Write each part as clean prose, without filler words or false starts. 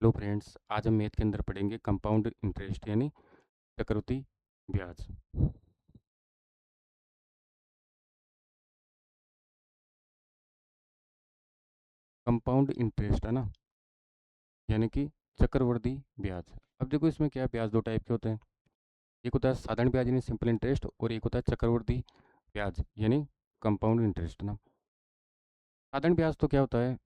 Hello friends, आज हम math के अंदर पढ़ेंगे कंपाउंड इंटरेस्ट यानी चक्रवृद्धि ब्याज। कंपाउंड इंटरेस्ट है ना, यानी कि चक्रवृद्धि ब्याज। अब देखो इसमें क्या है, ब्याज दो टाइप के होते हैं। एक होता है साधारण ब्याज यानी सिंपल इंटरेस्ट, और एक होता है चक्रवृद्धि ब्याज यानी कंपाउंड इंटरेस्ट ना। साधारण ब्याज तो क्या होता है,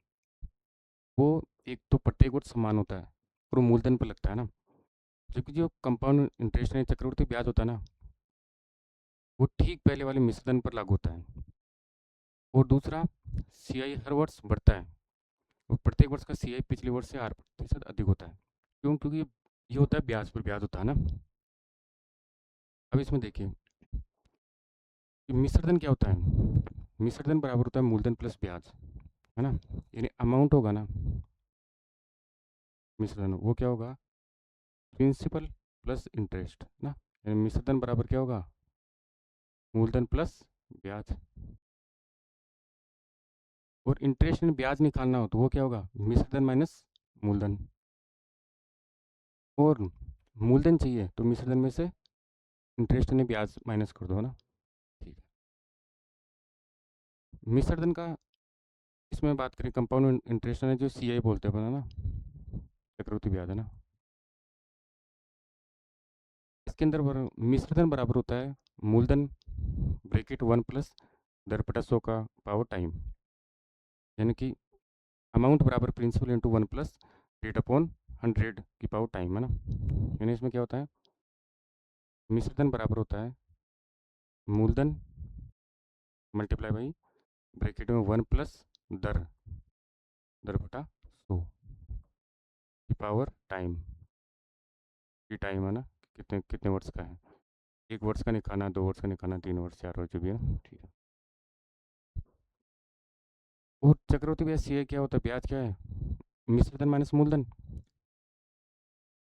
वो एक तो प्रत्येक वर्ष समान होता है और वो मूलधन पर लगता है ना। जबकि जो कंपाउंड इंटरेस्ट यानी चक्रवृद्धि ब्याज होता है ना, वो ठीक पहले वाले मिश्रधन पर लागू होता है। और दूसरा, सीआई हर वर्ष बढ़ता है और प्रत्येक वर्ष का सीआई पिछले वर्ष से 8% अधिक होता है। क्यों? क्योंकि ये होता है ब्याज पर ब्याज होता है ना। अब इसमें देखिए कि मिश्रधन क्या होता है। मिश्रधन बराबर होता है मूलधन प्लस ब्याज, है ना। यानी अमाउंट होगा ना, मिश्रधन वो क्या होगा, प्रिंसिपल प्लस इंटरेस्ट ना। यानी मिश्रधन बराबर क्या होगा, मूलधन प्लस ब्याज। और इंटरेस्ट यानी ब्याज निकालना हो तो वो क्या होगा, मिश्रधन माइनस मूलधन। और मूलधन चाहिए तो मिश्रधन में से इंटरेस्ट यानी ब्याज माइनस कर दो ना। ठीक है। मिश्रधन का इसमें बात करें, कंपाउंड इंटरेस्ट है जो सीआई बोलते हैं अपना ना, चक्रवृद्धि ब्याज है ना। इसके अंदर मिश्रधन बराबर होता है मूलधन ब्रैकेट 1 प्लस दर बटा 100 का पावर टाइम। यानी कि अमाउंट बराबर principal into 1 plus rate upon 100 की पावर टाइम है ना। यानी इसमें क्या होता है, मिश्रधन बराबर होता है मूलधन मल्टीप्लाई बाई ब्रैकेट में 1 प्लस दर दर बटा 100 की पावर टाइम। की टाइम है ना, कितने कितने वर्ष का है, एक वर्ष का निकालना, 2 वर्ष का निकालना, 3 वर्ष, 4 वर्ष, जो भी है ना। ठीक है। और चक्रवृद्धि ब्याज सीए क्या होता है, ब्याज क्या है, मिश्रधन माइनस मूलधन।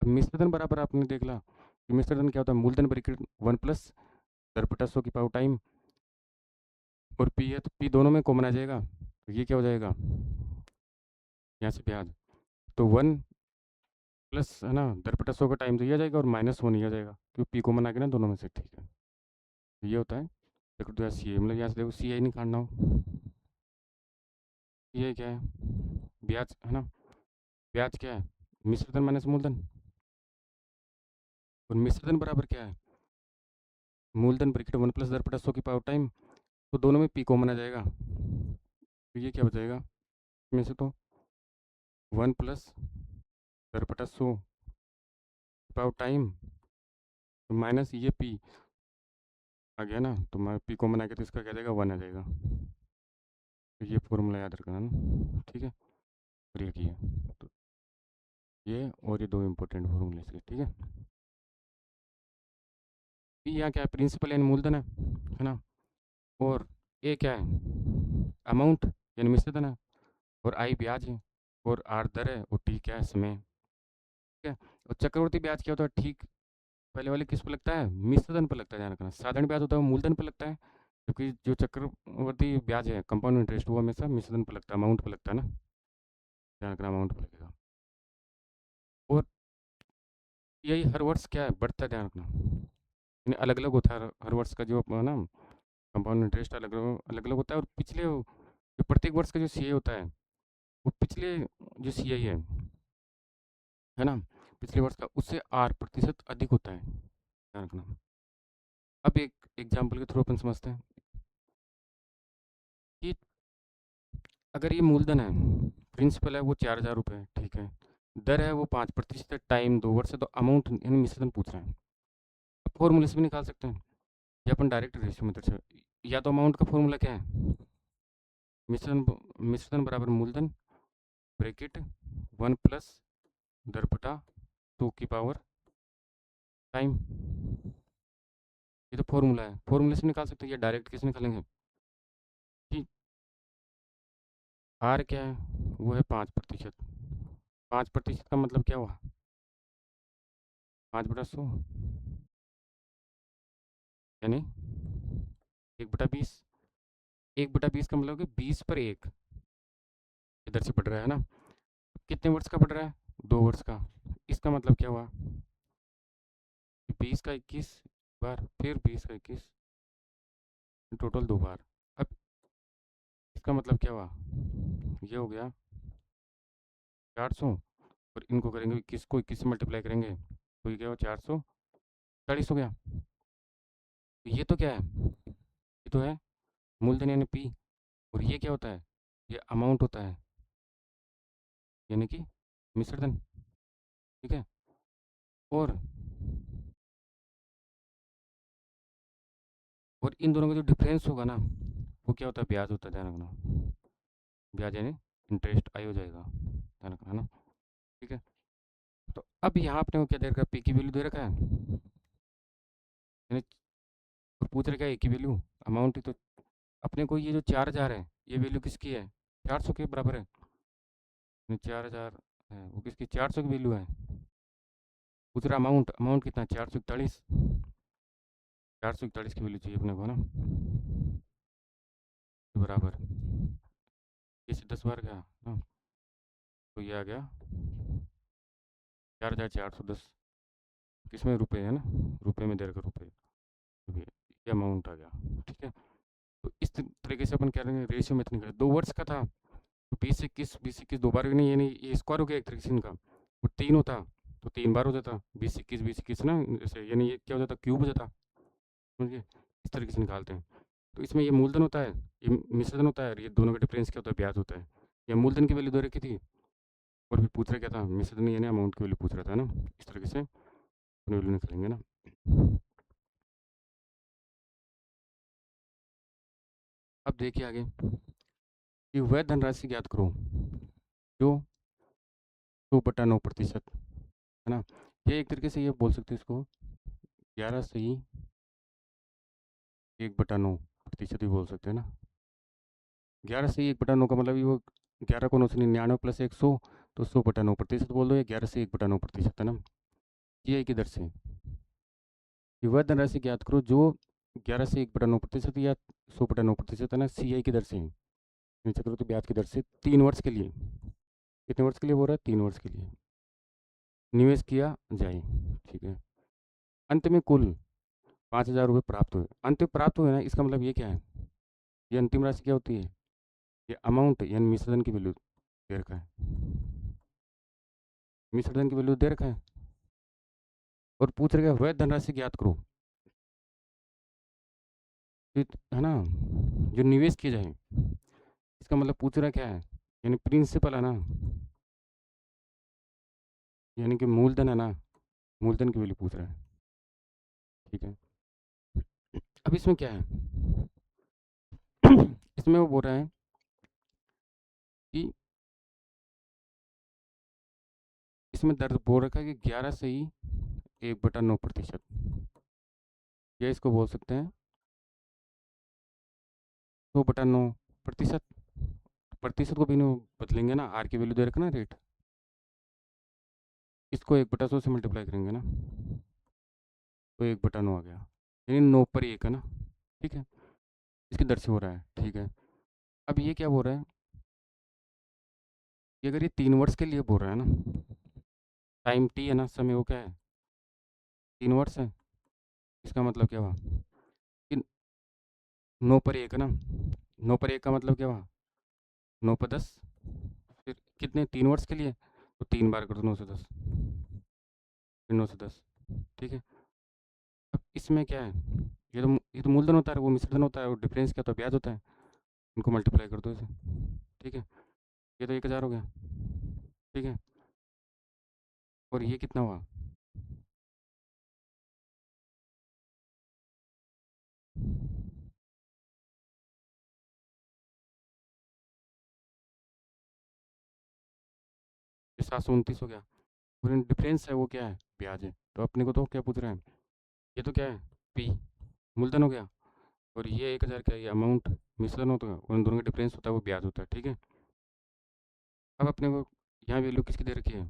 अब मिश्रधन बराबर आपने देख ला कि मिश्रधन क्या होता है, मूलधन ब्रैकेट 1 प्लस दर बटा 100 की पावर टाइम। और पी है तो पी दोनों में कॉमन आ जाएगा, तो ये क्या हो जाएगा, यहाँ से ब्याज तो 1 प्लस है ना दर बटा 100 का टाइम तो ये आ जाएगा, और -1 ही आ जाएगा क्योंकि पी कॉमन आ गया ना दोनों में से। ठीक है। तो ये होता है चक्रवृद्धि ब्याज सी, मतलब यहाँ से देखो सी आई निकालना हो, ये क्या है, ब्याज है ना। ब्याज क्या है, मिश्रधन माइनस मूलधन। और मिश्रधन बराबर क्या है, मूलधन ब्रैकेट 1 प्लस दर बटा 100 की पावर टाइम। तो दोनों में पी कॉमन आ जाएगा, तो ये क्या बचेगा, इसमें से तो 1 प्लस दर बटा 100 पावर टाइम माइनस ये पी आ गया ना, तो मैं पी कॉमन आ गया तो इसका क्या जाएगा, 1 आ जाएगा। तो ये फॉर्मूला याद रखना ना। ठीक है। और ये किया तो ये, और ये दो इंपॉर्टेंट फॉर्मूले इसके। ठीक है। पी यहाँ क्या है, प्रिंसिपल यानी मूलधन है ना। और ए क्या है, अमाउंट यानी मिश्रधन है। और आई ब्याज है। और आर दर है। और टी क्या है, समय। ठीक है। और चक्रवृद्धि ब्याज क्या होता है, ठीक पहले वाले किस पर लगता है, मिश्रधन पर लगता है, ध्यान रखना। साधारण ब्याज होता है वो मूलधन पर लगता है, क्योंकि जो चक्रवर्ती ब्याज है कंपाउंड इंटरेस्ट वो हमेशा मिश्रधन पर लगता है, अमाउंट पर लगता है ना। ध्यान रखना, अमाउंट पर लगेगा। और यही हर वर्ष क्या है, बढ़ता है, ध्यान रखना। यानी अलग अलग होता है हर वर्ष का जो ना कंपाउंड इंटरेस्ट अलग अलग अलग होता है। और पिछले जो प्रत्येक वर्ष का जो सी होता है, वो पिछले जो सी है ना, पिछले वर्ष का उससे 8% अधिक होता है, ध्यान रखना। अब एक एग्जाम्पल के थ्रू अपन समझते हैं कि अगर ये मूलधन है, प्रिंसिपल है वो 4,000 रुपये, ठीक है, दर है वो 5% है, टाइम 2 वर्ष है, तो अमाउंट यानी मिश्रधन पूछ रहे हैं। अब फॉर्मूले से भी निकाल सकते हैं, या अपन डायरेक्ट रेशियो मेथड से। या तो अमाउंट का फॉर्मूला क्या है, मिश्रधन मिश्रधन बराबर मूलधन ब्रैकेट 1 प्लस दर बटा 2 की पावर टाइम। ये तो फॉर्मूला है, फॉर्मूले से निकाल सकते हैं, या डायरेक्ट कैसे निकालेंगे कि आर क्या है, वो है 5%। 5% का मतलब क्या हुआ, 5/100 यानी 1/20। 1/20 का मतलब कि 20 पर 1 इधर से बढ़ रहा है ना। कितने वर्ष का बढ़ रहा है, 2 वर्ष का। इसका मतलब क्या हुआ? 20 का 21 बार, फिर 20 का 21, टोटल 2 बार। अब इसका मतलब क्या हुआ? ये हो गया 400, और इनको करेंगे 21 को 21 से मल्टीप्लाई करेंगे तो ये क्या हुआ? 440 हो गया। तो ये तो क्या है? ये तो है मूलधन यानी पी। और ये क्या होता है? ये अमाउंट होता है, यानी कि मिश्रधन। ठीक है। और इन दोनों का जो डिफरेंस होगा ना, वो क्या होता है? ब्याज होता है, ध्यान रखना। ब्याज यानी इंटरेस्ट आई हो जाएगा, ध्यान रखना ना। ठीक है। तो अब यहाँ अपने को क्या दे रखा है? पी की वैल्यू दे रखा है, यानी और पूछ रखा है ए की वैल्यू, अमाउंट ही तो। अपने को ये जो 4000 है, ये वैल्यू किसकी है? 400 के बराबर है। 4000 है वो किसकी? 400 की वैल्यू है। पूछ रहा अमाउंट, अमाउंट कितना? 441। 441 की वैल्यू चाहिए अपने को ना, बराबर ये से 10 बार गया ना, तो ये आ गया 4410। किसमें? रुपए है ना, रुपए में दे रखा रुपए। तो ये अमाउंट आ गया। ठीक है। तो इस तरीके से अपन क्या करेंगे? रेशियो में इतनी करें। 2 वर्ष का था तो 20 21 दो बार भी नहीं, यानी ये स्क्वायर हो गया एक तरीके से इनका। और 3 होता तो 3 बार हो जाता, 20 21 ना, जैसे यानी ये क्या हो जाता? क्यूब हो जाता। समझ गए? इस तरीके से निकालते हैं। तो इसमें ये मूलधन होता है, ये मिश्रधन होता है, और ये दोनों का डिफरेंस क्या होता है? ब्याज होता है। ये मूलधन की वैल्यू दे रखी थी, और फिर पूछ रहा क्या था? मिश्रधन यानी अमाउंट की वैल्यू पूछ रहा था ना। इस तरीके से अपनी वैल्यू निकालेंगे ना। अब देखिए आगे कि वह धनराशि ज्ञात करो जो 2/9% है ना। ये एक तरीके से ये बोल सकते हैं इसको 11/1/9 प्रतिशत भी बोल सकते हैं ना। 11/1/9 का मतलब ये वो 11 को 9 से 99 प्लस 100, तो 100/9% बोल दो, या 11/1/9% है ना। ये की दर से कि वह धनराशि ज्ञात करो जो 11/1/9% या 100/9% है ना, CI की दर से, चक्रवृद्धि ब्याज की दर से 3 वर्ष के लिए। कितने वर्ष के लिए बोल रहा है? 3 वर्ष के लिए निवेश किया जाए। ठीक है। अंत में कुल 5,000 रुपये प्राप्त हुए। अंत में प्राप्त हुए ना, इसका मतलब ये क्या है? ये अंतिम राशि क्या होती है? ये अमाउंट यानी मिश्रधन की वैल्यू दे रखा है। मिश्रधन की वैल्यू दे रखा है, और पूछ रहे वह धनराशि ज्ञात करो, है ना, जो निवेश किया जाए। इसका मतलब पूछ रहा क्या है? यानी प्रिंसिपल है ना, यानी कि मूलधन है ना, मूलधन की वैल्यू पूछ रहा है। ठीक है। अब इसमें क्या है? इसमें वो बोल रहा है कि इसमें दर बोल रखा है कि 11/1/9%, या इसको बोल सकते हैं 100/9%। प्रतिशत को भी नहीं बदलेंगे ना, आर की वैल्यू दे रखना रेट, इसको 1/100 से मल्टीप्लाई करेंगे ना, तो 1/9 आ गया, यानी 9/1 है ना। ठीक है। इसकी दर से हो रहा है। ठीक है। अब ये क्या बोल रहा है कि अगर ये 3 वर्ष के लिए बोल रहा है ना, टाइम टी है ना, समय वो क्या है? 3 वर्ष है। इसका मतलब क्या हुआ कि 9/1 है ना, 9/1 का मतलब क्या हुआ? 9/10। फिर कितने? 3 वर्ष के लिए, तो 3 बार कर दो 9 से 10, फिर 9 से 10। ठीक है। अब इसमें क्या है? ये तो मूलधन होता है, वो मिश्रधन होता है, और डिफरेंस क्या होता है? ब्याज होता है। इनको मल्टीप्लाई कर दो इसे। ठीक है। ये तो 1,000 हो गया। ठीक है। और ये कितना हुआ? ये 729 हो गया। और डिफरेंस है वो क्या है? ब्याज है। तो अपने को तो क्या पूछ रहे हैं? ये तो क्या है? पी, मूलधन हो गया। और ये 1,000 क्या है? ये अमाउंट मिश्रण होता है, और उन दोनों का डिफरेंस होता है, वो ब्याज होता है। ठीक है। अब अपने को यहाँ वैल्यू किसकी दे रखी है?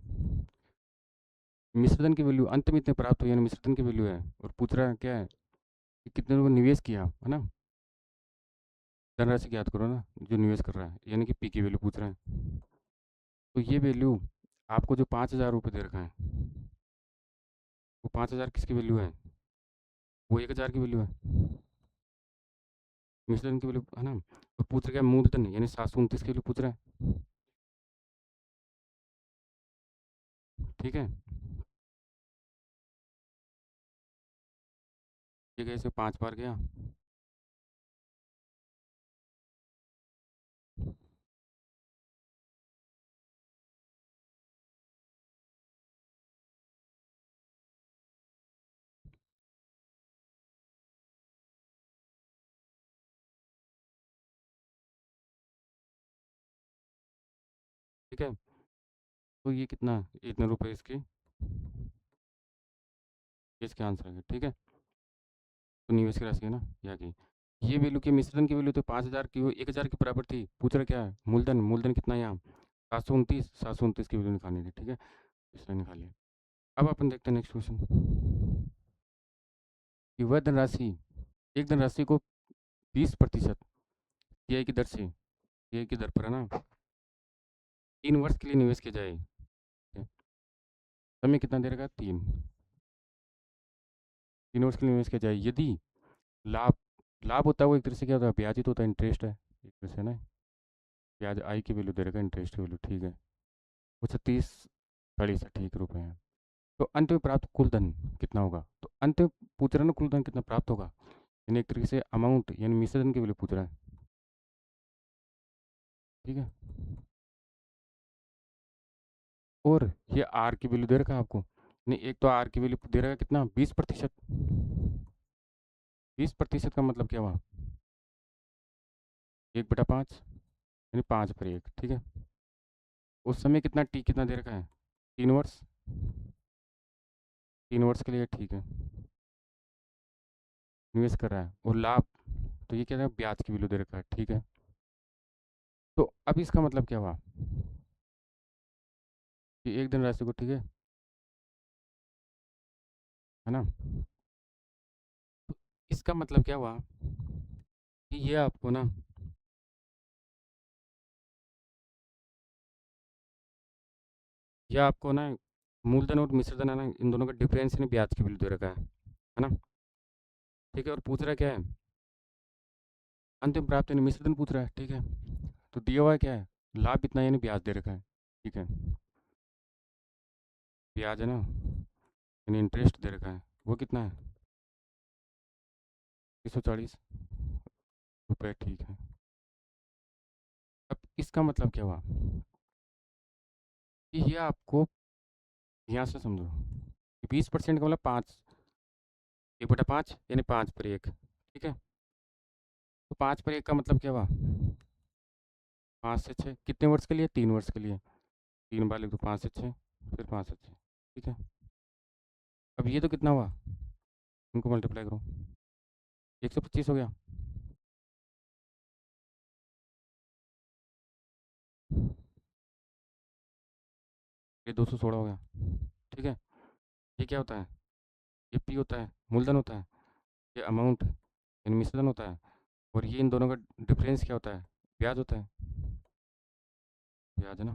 मिश्रधन की वैल्यू अंत में इतने प्राप्त हुई, यानी मिश्रधन की वैल्यू है। और पूछ रहा है क्या है कि कितने लोगों ने निवेश किया है ना। धनराशि ज्ञात करो ना, जो निवेश कर रहा है, यानी कि पी की वैल्यू पूछ रहा है। तो ये वैल्यू आपको जो 5,000 रुपये दे रखा है, वो 5,000 किसकी वैल्यू है? वो 1,000 की वैल्यू है, मिश्रण की वैल्यू है ना। और पूछ रहा है मूलधन यानी 729 की वैल्यू पूछ रहा है। ठीक है, ठीक है, इसे 5 बार गया। ठीक है, तो ये कितना, इतने रुपए इसके, इसके आंसर है। ठीक है, तो निवेश की राशि है ना यहाँ की, ये वैल्यू की मिश्रण की वैल्यू तो 5,000 की, वो 1,000 के बराबर थी। पूछ रहा क्या है? मूलधन, मूलधन कितना है यहाँ? 729 की वैल्यू निकालनी थी। ठीक है, इसने निकाली। अब अपन देखते हैं नेक्स्ट क्वेश्चन, कि वह धनराशि, एक धनराशि को 20% सीआई की दर से, सीआई की दर पर है ना, 3 वर्ष के लिए निवेश किया जाए। ठीक है, समय कितना दे रखा है? 3 वर्ष के लिए निवेश किया जाए। यदि लाभ, लाभ होता है वो एक तरह से क्या होता है? ब्याज ही तो होता है, इंटरेस्ट है एक तरह से ना। ब्याज आई की वैल्यू दे रखा है, इंटरेस्ट की वैल्यू। ठीक है, वो 36 ठीक रुपए हैं। तो अंत में प्राप्त कुल धन कितना होगा? तो अंत में पूछ रहा है ना, कुल धन कितना प्राप्त होगा, यानी एक तरीके से अमाउंट यानी मिश्रण की वैल्यू पूछ रहा है। ठीक है, और ये आर की वैल्यू दे रखा है आपको। नहीं, एक तो आर की वैल्यू दे रखा है कितना, 20%। 20% का मतलब क्या हुआ? 1/5 यानी 5/1। ठीक है, उस समय कितना, टी कितना दे रखा है? 3 वर्ष, 3 वर्ष के लिए। ठीक है, निवेश कर रहा है। और लाभ, तो ये क्या है? ब्याज की वैल्यू दे रखा है। ठीक है, तो अब इसका मतलब क्या हुआ कि एक दिन राशि को, ठीक है ना, तो इसका मतलब क्या हुआ कि ये आपको ना, ये आपको ना मूलधन और मिश्रधन है ना, इन दोनों का डिफरेंस ने ब्याज की वैल्यू दे रखा है ना। ठीक है, और पूछ रहा क्या है? अंतिम प्राप्त यानी मिश्रधन पूछ रहा है। ठीक है, तो दिया हुआ है क्या है? लाभ इतना यानी ब्याज दे रखा है। ठीक है, ब्याज है ना, यानी इंटरेस्ट दे रखा है, वो कितना है? 340 रुपये। ठीक है, अब इसका मतलब क्या हुआ कि ये आपको, यहाँ से समझो, 20% का मतलब 5, 1/5 यानी 5/1। ठीक है, तो 5/1 का मतलब क्या हुआ? 5 से 6 कितने वर्ष के लिए? 3 वर्ष के लिए। 3 बार लिख दो, 5 से 6, फिर 5 से 6। ठीक है, अब ये तो कितना हुआ, इनको मल्टीप्लाई करो, 125 हो गया। ये 216 हो गया। ठीक है, ये क्या होता है? ये पी होता है, मूलधन होता है। ये अमाउंट यानी मिश्रधन होता है। और ये इन दोनों का डिफरेंस क्या होता है? ब्याज होता है, ब्याज है ना।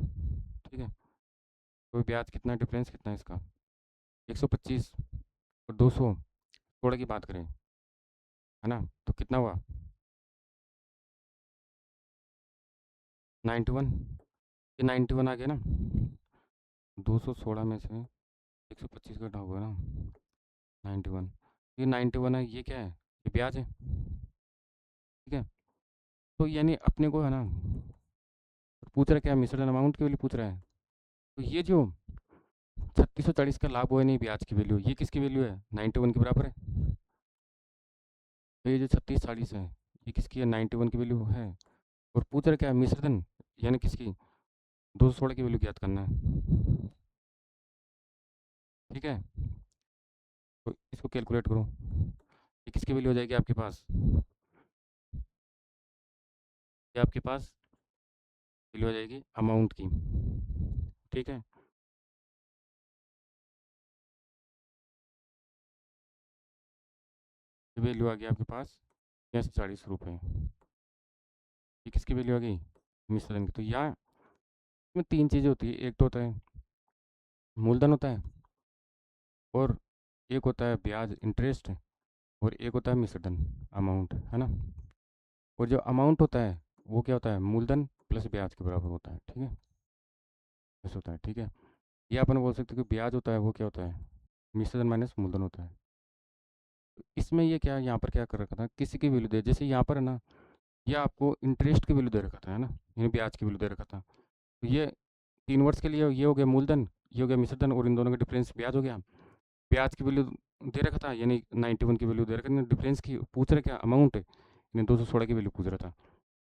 ठीक है, तो ब्याज कितना, डिफरेंस कितना है इसका? 125 और 216 की बात करें, है ना, तो कितना हुआ? 91। ये 91 आ गया ना, 216 में से 125 घटा होगा ना, 91। ये 91 है, ये क्या है? ये ब्याज है। ठीक है, तो यानी अपने को है ना, पूछ रहा है क्या? मिश्रण अमाउंट की वैल्यू पूछ रहा है। तो ये जो 3640 का लाभ हुआ है, नहीं ब्याज की वैल्यू, ये किसकी वैल्यू है? 91 के बराबर है। तो ये जो 3640 है, ये किसकी है? 91 की वैल्यू है। और पूछ रहा क्या है? मिश्रधन यानी किसकी? 216 की वैल्यू ज्ञात करना है। ठीक है, तो इसको कैलकुलेट करो, ये किसकी वैल्यू हो जाएगी आपके पास? ये आपके पास वैल्यू हो जाएगी अमाउंट की। ठीक है, ये वैल्यू आ गई आपके पास 46 रुपये। ये किसकी वैल्यू आ गई? मिश्रण की। तो यहाँ में 3 चीज़ें होती है, एक तो होता है मूलधन होता है, और एक होता है ब्याज इंटरेस्ट, और एक होता है मिश्रधन अमाउंट, है ना। और जो अमाउंट होता है वो क्या होता है, मूलधन प्लस ब्याज के बराबर होता है, ठीक है। ऐसा होता है, ठीक है। या अपन बोल सकते हैं कि ब्याज होता है वो क्या होता है, मिश्रधन माइनस मूलधन होता है। इसमें ये क्या, यहाँ पर क्या कर रखा था, किसी की वैल्यू दे, जैसे यहाँ पर है ना, ये आपको इंटरेस्ट की वैल्यू दे रखा था, है ना, यानी ब्याज की वैल्यू दे रखा था। तो ये 3 वर्ष के लिए ये हो गया मूलधन, ये हो गया मिश्रधन, और इन दोनों का डिफरेंस ब्याज हो गया। ब्याज की वैल्यू दे रखा था, यानी 91 की वैल्यू दे रखा था, डिफरेंस की पूछ रहे क्या, अमाउंट, यानी 216 की वैल्यू पूछ रहा था।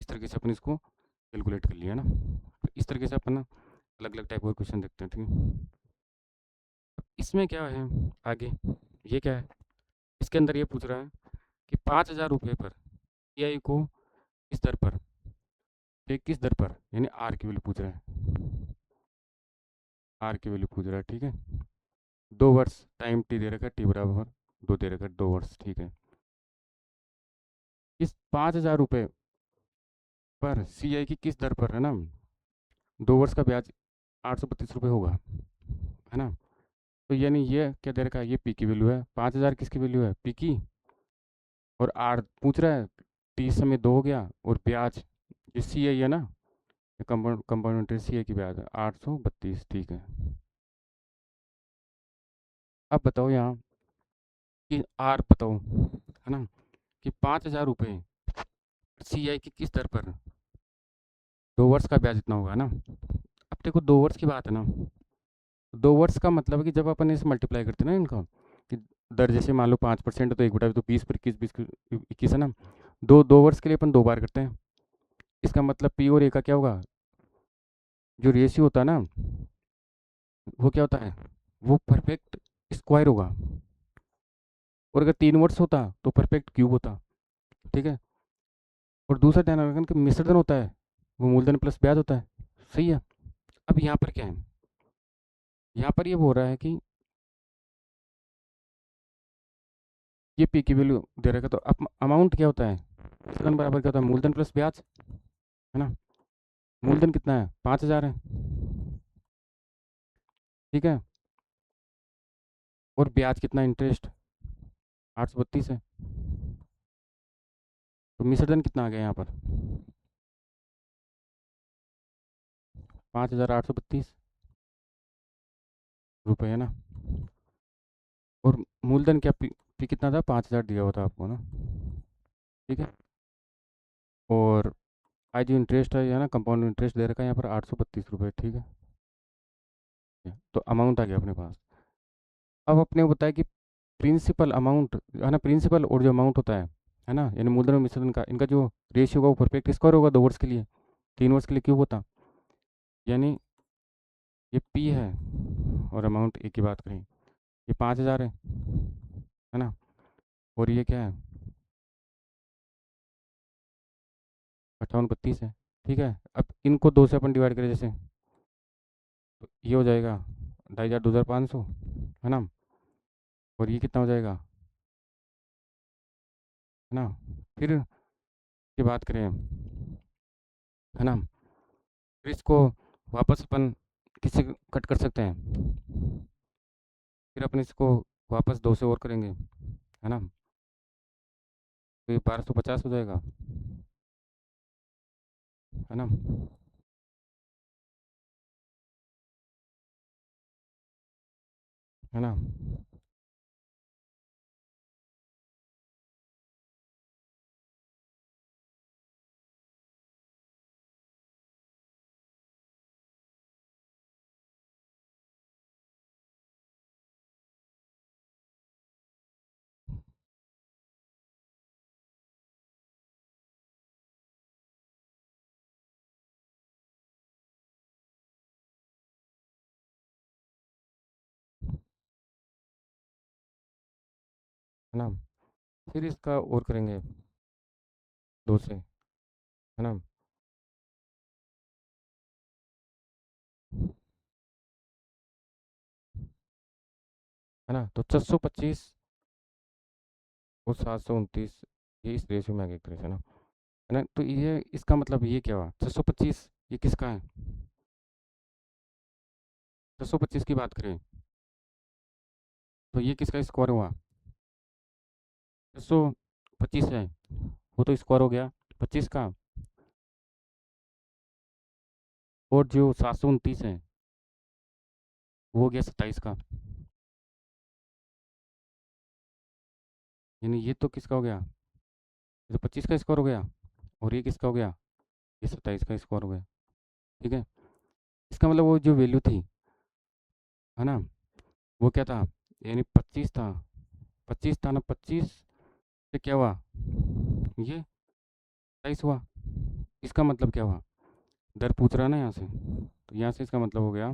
इस तरीके से अपन इसको कैलकुलेट कर लिया ना। तो इस तरीके से अपन ना अलग अलग टाइप का क्वेश्चन देखते हैं, ठीक है। इसमें क्या है आगे, ये क्या है, इसके अंदर ये पूछ रहा है कि 5,000 रुपये पर आई को किस दर पर, ठीक, किस दर पर, यानी आर की वैल्यू पूछ रहा है, आर की वैल्यू पूछ रहा है, ठीक है। 2 वर्ष टाइम टी दे रखा है, टी बराबर 2 दे रखा है, 2 वर्ष, ठीक है। इस 5,000 रुपये पर सी आई की किस दर पर, है ना, 2 वर्ष का ब्याज 832 रुपये होगा, है ना। तो यानी ये क्या दे रखा है, ये पी की वैल्यू है, 5,000 किसकी वैल्यू है, पी की, और आर पूछ रहा है, टी समय 2 हो गया, और ब्याज ये सी आई है ना, कंपाउंड कंपाउंड सी आई की ब्याज है 832, ठीक है। अब बताओ यहाँ कि आर बताओ, है ना, कि 5,000 रुपये सी आई की किस दर पर, 2 वर्ष का ब्याज इतना होगा ना। अब देखो 2 वर्ष की बात है ना, 2 वर्ष का मतलब है कि जब अपन इसे मल्टीप्लाई करते हैं ना इनका, कि दर जैसे मान लो 5% है तो 1/2 तो 20 पर 21, 20 21 है ना। 2 वर्ष के लिए अपन 2 बार करते हैं, इसका मतलब पी और ए का क्या होगा, जो रेशियो होता है ना, वो क्या होता है, वो परफेक्ट स्क्वायर होगा। और अगर 3 वर्ष होता तो परफेक्ट क्यूब होता, ठीक है। और दूसरा ध्यान रखना कि मिश्रधन होता है वो मूलधन प्लस ब्याज होता है, सही है। अब यहाँ पर क्या है, यहाँ पर ये बोल रहा है कि ये पी की वैल्यू दे रखा, तो अब अमाउंट क्या होता है, मिश्रधन बराबर क्या होता है, मूलधन प्लस ब्याज, है ना। मूलधन कितना है, 5,000 है, ठीक है। और ब्याज कितना, इंटरेस्ट 832 है। तो मिश्रधन कितना आ गया यहाँ पर, 5,832 रुपये, है ना। और मूलधन क्या पी कितना था, 5,000 दिया हुआ था आपको ना, ठीक है। और आज जो इंटरेस्ट है ना, कंपाउंड इंटरेस्ट दे रखा है यहाँ पर 832 रुपये, ठीक है। तो अमाउंट आ गया अपने पास। अब अपने को बताया कि प्रिंसिपल अमाउंट, है ना, प्रिंसिपल और जो अमाउंट होता है ना, यानी मूलधन और मिश्रधन का इनका जो रेशियो होगा वो परफेक्ट स्क्वायर होगा 2 वर्ष के लिए, 3 वर्ष के लिए क्यूब होता। यानी ये पी है, और अमाउंट ए की बात करें, ये 5,000 है ना, और ये क्या है, 5832 है, ठीक है। अब इनको 2 से अपन डिवाइड करें जैसे, तो ये हो जाएगा 2,500, 2,500, है ना। और ये कितना हो जाएगा, है ना। फिर की बात करें, है ना, फिर इसको वापस अपन किसी कट कर सकते हैं, फिर अपन इसको वापस 2 से और करेंगे, है ना। तो ये 1,250 हो जाएगा, है ना, है ना, है ना। फिर इसका और करेंगे 2 से, है ना, है ना। तो 625 और 729, ये इस रेशियो में आगे एक तरह से, है ना। तो ये इसका मतलब ये क्या हुआ, 625 ये किसका है, 625 की बात करें तो ये किसका स्क्वायर हुआ? 625 है, वो तो स्क्वायर हो गया 25 का, और जो 729 है वो हो गया 27 का। यानी ये तो किसका हो गया? ये तो 25 का स्क्वायर हो गया, और ये किसका हो गया? ये 27 का स्क्वायर हो गया। ठीक है, इसका मतलब वो जो वैल्यू थी, है ना, वो क्या था? यानी 25 था, 25 था ना, 25 से क्या हुआ? ये 27 हुआ। इसका मतलब क्या हुआ? दर पूछ रहा है ना यहाँ से, तो यहाँ से इसका मतलब हो गया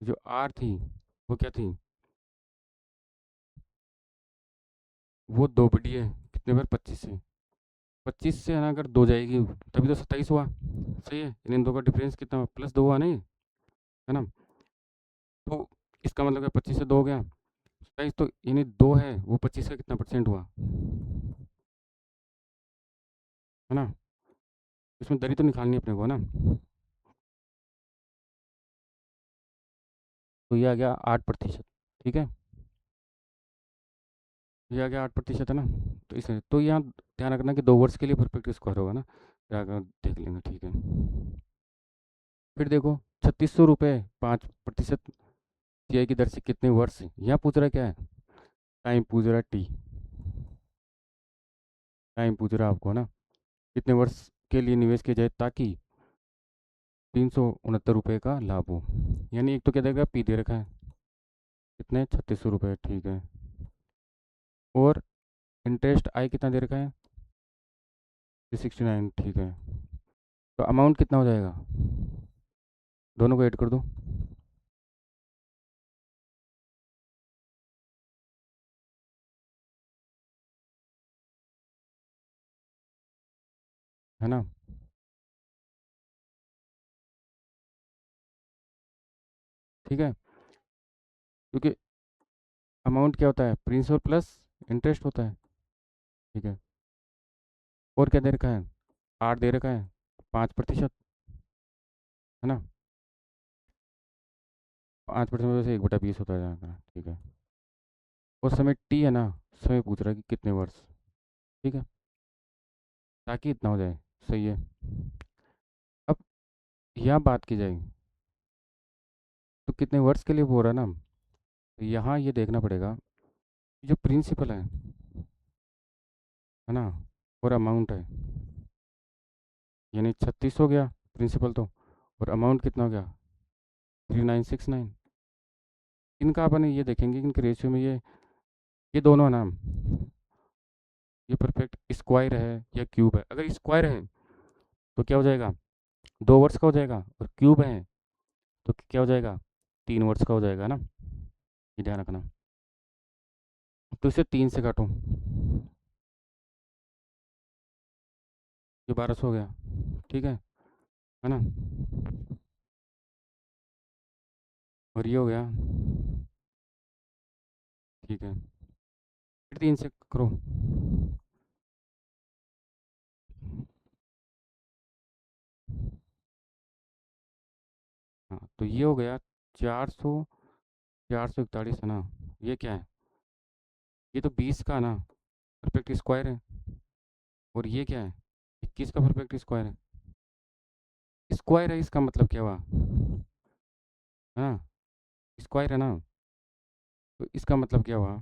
जो आर थी वो क्या थी? वो दो बड़ी है कितने बार? 25 से। 25 से है ना, अगर दो जाएगी तभी तो 27 हुआ। सही है, इन दो का डिफरेंस कितना हुआ? +2 हुआ नहीं, है ना? तो इसका मतलब है 25 से 2 हो गया 27, तो यानी 2 है वो 25 का कितना परसेंट हुआ, है ना? इसमें दरी तो निकालनी है अपने को, है ना? तो ये आ गया 8%। ठीक है, ये आ गया 8%, है ना? तो इसे तो यहाँ ध्यान रखना कि 2 वर्ष के लिए परफेक्ट स्क्वायर होगा ना, फिर आगे देख लेंगे। ठीक है, फिर देखो 3600 रुपये 5% सीआई की दर से कितने वर्ष, यहाँ पूछ रहा है क्या है? टाइम पूछ रहा है, टी टाइम पूछ रहा है आपको, ना, कितने वर्ष के लिए निवेश किया जाए ताकि 369 रुपये का लाभ हो। यानी एक तो क्या देगा, पी दे रखा है कितने, 3600 रुपये। ठीक है, और इंटरेस्ट आई कितना दे रखा है? 369। ठीक है, तो अमाउंट कितना हो जाएगा? दोनों को ऐड कर दो। है ना? ठीक है, क्योंकि अमाउंट क्या होता है? प्रिंसिपल प्लस इंटरेस्ट होता है। ठीक है, और क्या दे रखा है? 8 दे रखा है, 5%, है ना? 5% में से 1/20 होता है जाएगा। ठीक है, और समय टी है ना, समय पूछ रहा है कि कितने वर्ष। ठीक है, ताकि इतना हो जाए। सही है, अब यहाँ बात की जाए तो कितने वर्ष के लिए बोल रहा है ना, तो यहाँ ये देखना पड़ेगा कि जो प्रिंसिपल है ना, और अमाउंट है, यानी 36 हो गया प्रिंसिपल तो, और अमाउंट कितना हो गया? 3969। इनका अपन ये देखेंगे कि इनके रेशियो में ये दोनों है ना, ये परफेक्ट स्क्वायर है या क्यूब है। अगर स्क्वायर है तो क्या हो जाएगा? 2 वर्ष का हो जाएगा, और क्यूब है तो क्या हो जाएगा? 3 वर्ष का हो जाएगा ना, ये ध्यान रखना। तो इसे 3 से काटो, ये 1200 हो गया। ठीक है ना? और ये हो गया। ठीक है, फिर 3 से करो। हाँ, तो ये हो गया 441 है ना? ये क्या है? ये तो 20 का ना परफेक्ट स्क्वायर है, और ये क्या है? 21 का परफेक्ट स्क्वायर है। स्क्वायर है, इसका मतलब क्या हुआ? है ना, स्क्वायर है ना, तो इसका मतलब क्या हुआ?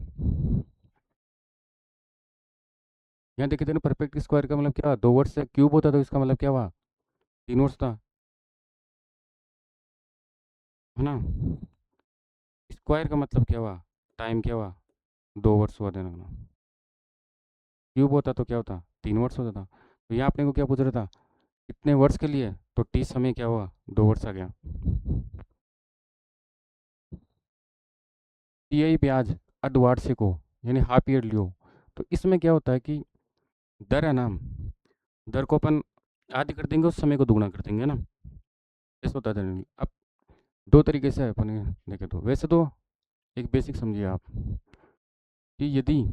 यहाँ देखे थे ना, परफेक्ट स्क्वायर का मतलब क्या हुआ? 2 वर्ष से क्यूब होता तो इसका मतलब क्या हुआ? 3 वर्ष था, है ना? स्क्वायर का मतलब क्या हुआ? टाइम क्या हुआ? 2 वर्ष हुआ देना। क्यूब होता तो क्या होता? 3 वर्ष होता था। तो यहाँ अपने को क्या पूछ रहा था? कितने वर्ष के लिए, तो टी समय क्या हुआ? 2 वर्ष आ गया। टीआई ब्याज अर्धवार्षिक हो, यानी हाफ ईयरली हो, तो इसमें क्या होता है कि दर है ना, दर को अपन आधी कर देंगे, उस समय को दुगना कर देंगे ना, ऐसा होता है। अब दो तरीके से अपन ये देखे तो, वैसे तो एक बेसिक समझिए आप कि यदि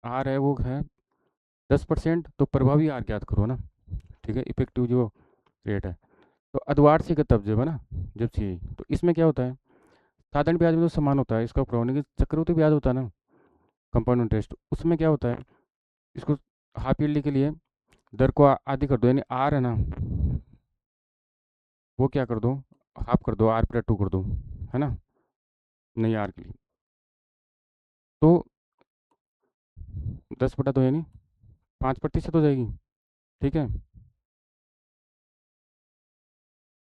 आर है वो है 10%, तो प्रभावी आर ज्ञात करो ना। ठीक है, इफेक्टिव जो रेट है, तो अर्धवार्षिक तब जब है ना, जब चाहिए। तो इसमें क्या होता है, साधारण ब्याज में तो समान होता है, इसका प्रमाणिक चक्रवृद्धि ब्याज होता है ना, कंपाउंड इंटरेस्ट, उसमें क्या होता है, इसको हाफ ईयरली के लिए दर को आधी कर दो, यानी आर है ना, वो क्या कर दो, हाफ कर दो, R/2 कर दो, है ना, नहीं आर के लिए। तो 10/2 यानी 5% हो जाएगी, ठीक है,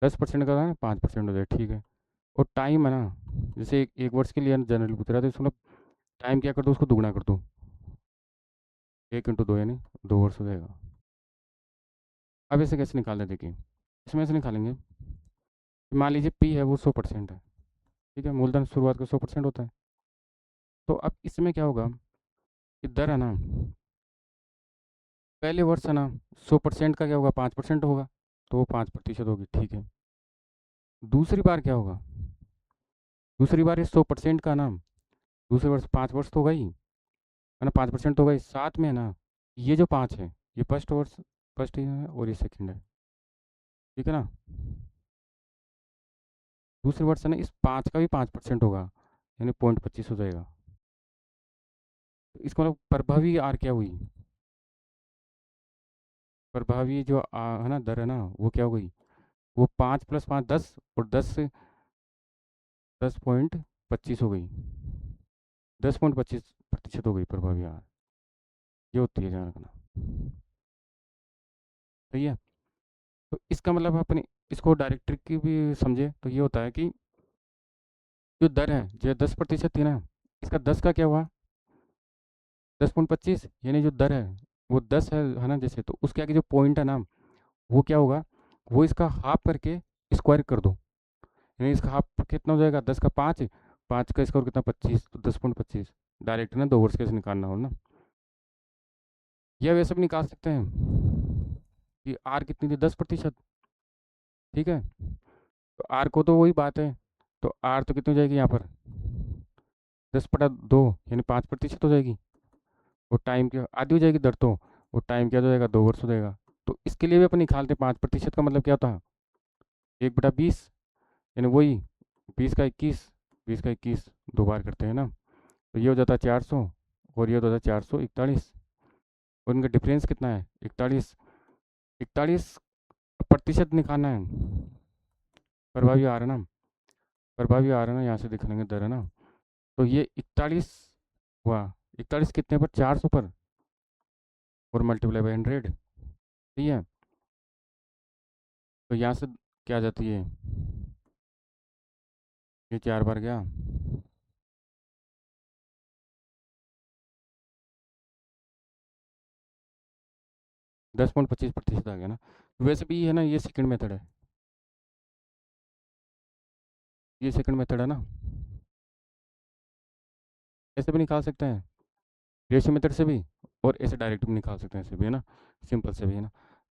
10% का है 5% हो जाए, ठीक है। और टाइम है ना, जैसे एक वर्ष के लिए जनरल पूछ रहा था, इसको टाइम क्या कर दो, उसको दुगना कर दो, 1 × 2 यानी 2 वर्ष हो जाएगा। अब इसे कैसे निकालते हैं, देखिए इसमें ऐसे निकालेंगे, मान लीजिए पी है वो 100% है, ठीक है, मूलधन शुरुआत का 100% होता है। तो अब इसमें क्या होगा कि दर है ना, पहले वर्ष है ना 100% का क्या होगा, 5% होगा, तो वो 5% होगी, ठीक है। दूसरी बार क्या होगा, दूसरी बार ये 100% का ना, दूसरे वर्ष 5 वर्ष तो होगा ही, है ना, 5% होगा ही, साथ में है ना ये जो 5 है, ये फर्स्ट वर्ष, फर्स्ट है और ये सेकंड है, ठीक है ना। दूसरे वर्ष है ना, इस 5 का भी 5% होगा, यानी 0.25 हो जाएगा। तो इसका मतलब प्रभावी आर क्या हुई, प्रभावी जो है ना दर है ना, वो क्या हो गई, वो 5 + 5 10, और 10 से 10.25 हो गई, 10.25% हो गई प्रभावी आर, ये होती है ध्यान रखना, सही है। तो इसका मतलब अपने इसको डायरेक्ट की भी समझे, तो ये होता है कि जो दर है, जो 10% थी ना, इसका 10 का क्या हुआ, 10.25, यानी जो दर है वो 10 है ना, जैसे तो उसके आगे जो पॉइंट है ना, वो क्या होगा, वो इसका हाफ करके स्क्वायर कर दो, यानी इसका हाफ कितना हो जाएगा, 10 का 5, 5 का स्क्वायर कितना 25, तो 10.25, डायरेक्ट ना 2 वर्ष कैसे निकालना हो ना, या वैसे भी निकाल सकते हैं कि आर कितनी थी, 10%, ठीक है। तो आर को तो वही बात है, तो आर तो कितनी हो जाएगी यहाँ पर, 10/2 यानी 5% हो जाएगी, और टाइम क्या आधी हो जाएगी दर, तो वो टाइम क्या हो जाएगा, 2 वर्ष हो जाएगा। तो इसके लिए भी अपन निकालते हैं, 5% का मतलब क्या होता है, 1/20, यानी वही 20 का 21, 20 का 21 दो बार करते हैं ना, तो ये हो जाता है 400, और ये हो जाता है 441, और इनका डिफरेंस कितना है, 41, 41% निकालना है, प्रभावी आ रहा है ना, प्रभावी आ रहा है ना, यहाँ से दिख लेंगे दर है ना, तो ये 41 हुआ, 41 कितने पर, 400 पर, और मल्टीप्लाई बाई 100, ठीक है। तो यहाँ से क्या आ जाती है, ये 4 बार गया, 10.25% आ गया ना। वैसे भी है ना, ये सेकंड मेथड है, ये सेकंड मेथड है ना, ऐसे भी निकाल सकते हैं, रेशियो मेथड से भी, और ऐसे डायरेक्ट भी निकाल सकते हैं, ऐसे भी है ना, सिंपल से भी है ना।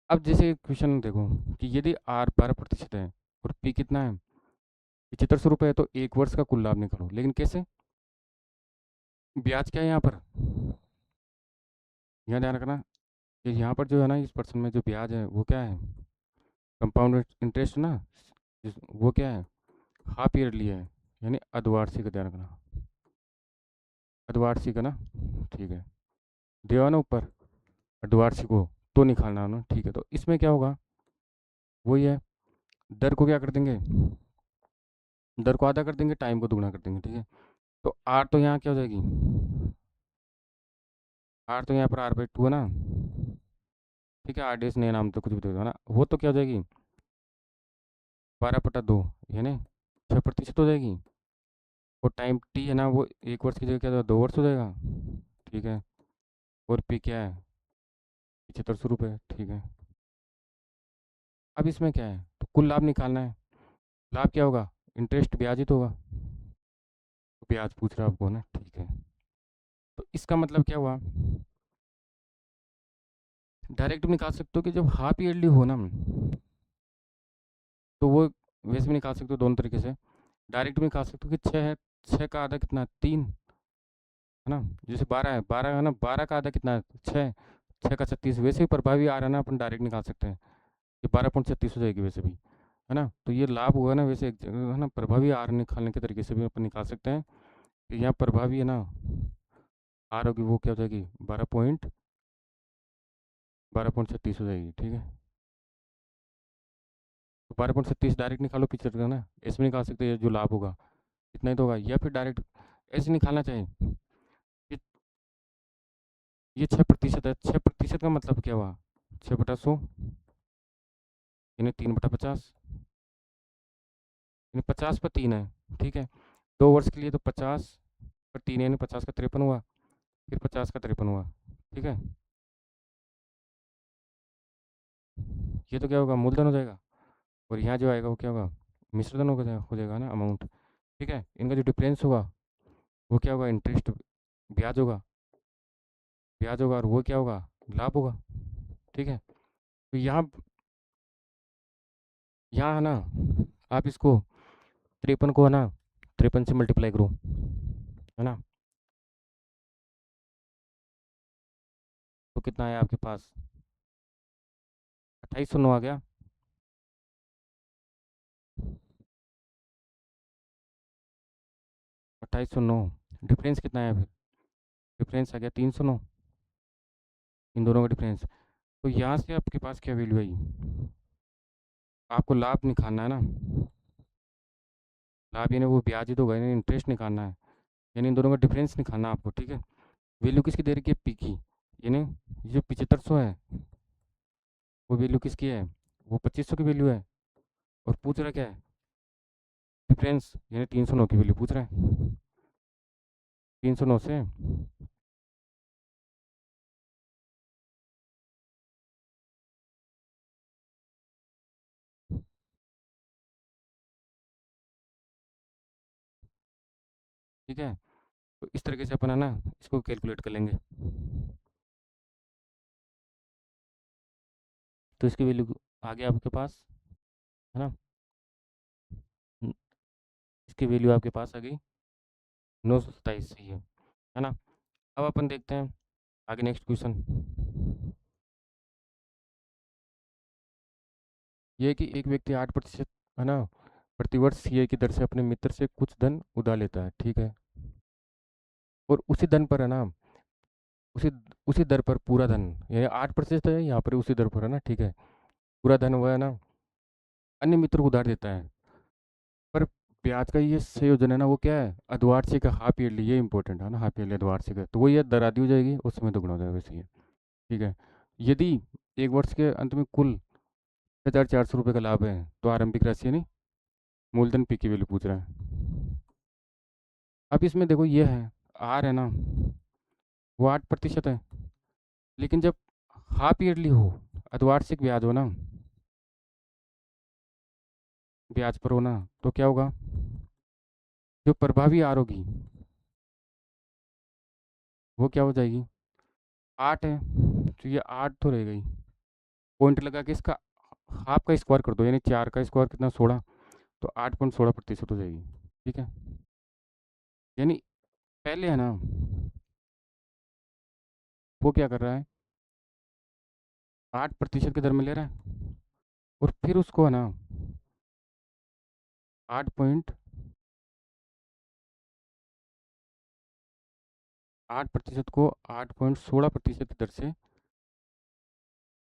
अब जैसे क्वेश्चन देखो कि यदि आर 12% है और पी कितना है, 7500 रुपये है, तो 1 वर्ष का कुल लाभ निकालो, लेकिन कैसे, ब्याज क्या है यहाँ पर, यहाँ ध्यान रखना कि यहाँ पर जो है ना, इस पर्सन में जो ब्याज है वो क्या है, कंपाउंड इंटरेस्ट ना, वो क्या है, हाफ ईयरली है, यानी अर्धवार्षिक, ध्यान रखना, अर्धवार्षिक है ना, ठीक है, दिया ना ऊपर अर्धवार्षिक को, तो निकालना है ना, ठीक है। तो इसमें क्या होगा, वही है, दर को क्या कर देंगे, दर को आधा कर देंगे, टाइम को दुगना कर देंगे, ठीक है। तो आर तो यहाँ क्या हो जाएगी, आर तो यहाँ पर R/2 है ना, ठीक है, RDS नया नाम तो कुछ भी दे दो ना, वो तो क्या हो जाएगी, 12/2 यानी 6% हो जाएगी, और टाइम टी है ना, वो 1 वर्ष की जगह क्या होगा, 2 वर्ष हो जाएगा, ठीक है। और पी क्या है, 7500 रुपये, ठीक है। अब इसमें क्या है, तो कुल लाभ निकालना है, लाभ क्या होगा, इंटरेस्ट ब्याज ही तो होगा, तो ब्याज पूछ रहा है आपको ना, ठीक है। तो इसका मतलब क्या हुआ, डायरेक्ट भी निकाल सकते हो कि जब हाफ ईयरली हो ना, तो वो वैसे भी निकाल सकते हो दोनों तरीके से, डायरेक्ट भी निकाल सकते हो कि 6 है, 6 का आधा कितना है, 3, है ना, जैसे 12 है, 12 है ना, 12 का आधा कितना है, 6, 6 का 36, वैसे भी प्रभावी आ रहा है ना, अपन डायरेक्ट निकाल सकते हैं कि 12.36 हो जाएगी वैसे भी। है ना। तो ये लाभ हुआ ना, वैसे है ना, प्रभावी आर निकालने के तरीके से भी अपन निकाल सकते हैं। तो यहाँ प्रभावी है ना आर होगी, वो क्या हो जाएगी 12.36 हो जाएगी, ठीक है। तो 12.36 डायरेक्ट निकालो पिक्चर का ना, इसमें निकाल सकते हैं जो लाभ होगा इतना ही तो होगा, या फिर डायरेक्ट ऐसे निकालना चाहिए। ये ये 6% है, 6% का मतलब क्या हुआ 6/100 यानी 3/50 यानी 50/3 है, ठीक है। 2 वर्ष के लिए तो 50/3 यानी 50 का 53 हुआ, फिर 50 का 53 हुआ, ठीक है। ये तो क्या होगा मूलधन हो जाएगा, और यहाँ जो आएगा वो क्या होगा मिश्रधन हो जाएगा ना अमाउंट, ठीक है। इनका जो डिफरेंस होगा वो क्या होगा इंटरेस्ट, ब्याज होगा, ब्याज होगा, और वो क्या होगा लाभ होगा, ठीक है। तो यहाँ है ना आप इसको 53 को है ना 53 से मल्टीप्लाई करो, है ना। तो कितना है आपके पास 2809 आ गया। 2809 डिफरेंस कितना है फिर, डिफरेंस आ गया 309, इन दोनों का डिफरेंस। तो यहाँ से आपके पास क्या वैल्यू आई, आपको लाभ निकालना है ना, लाभ यानी वो ब्याज ही तो होगा, यानी इंटरेस्ट निकालना है, यानी इन दोनों का डिफरेंस निकालना है आपको, ठीक है। वैल्यू किसकी दे रखी है पी की, यानी ये जो 7500 है वो वैल्यू किसकी है, वो 2500 की वैल्यू है, और पूछ रहा क्या है डिफरेंस, यानी 309 की वैल्यू पूछ रहा है, 309 से ठीक है। तो इस तरीके से अपन है ना इसको कैलकुलेट कर लेंगे। तो इसकी वैल्यू आ गया आपके पास, है ना। न- इसकी वैल्यू आपके पास आ गई 927, सही है ना। अब अपन देखते हैं आगे नेक्स्ट क्वेश्चन। ये है कि एक व्यक्ति 8% है ना प्रतिवर्ष सीए की दर से अपने मित्र से कुछ धन उधार लेता है, ठीक है। और उसी धन पर है ना उसी उसी दर पर पूरा धन, ये 8% है यहाँ पर उसी दर पर है ना, ठीक है। पूरा धन हुआ है ना अन्य मित्र को उधार देता है, पर ब्याज का ये संयोजन है ना वो क्या है अर्धवार्षिक है, हाफ ईयरली, ये इंपॉर्टेंट है ना, हाफ ईयरली अर्धवार्षिक है, तो वो ये दर आधी हो जाएगी उसमें दोगुना हो जाएगा वैसे ही, ठीक है। यदि एक वर्ष के अंत में कुल 1400 रुपये का लाभ है तो आरंभिक राशि यानी मूलधन पी की वैल्यू पूछ रहा है। अब इसमें देखो ये है आर है ना वो 8% है, लेकिन जब हाफ ईयरली हो अर्धवार्षिक ब्याज हो ना, ब्याज पर हो ना, तो क्या होगा जो प्रभावी आर होगी वो क्या हो जाएगी 8 है, तो ये 8 तो रह गई, पॉइंट लगा के इसका हाफ का स्क्वायर कर दो, यानी 4 का स्क्वायर कितना 16, तो 8.16% हो जाएगी, ठीक है। यानी पहले है ना वो क्या कर रहा है 8% के दर में ले रहा है, और फिर उसको है ना 8% को 8.16% की दर से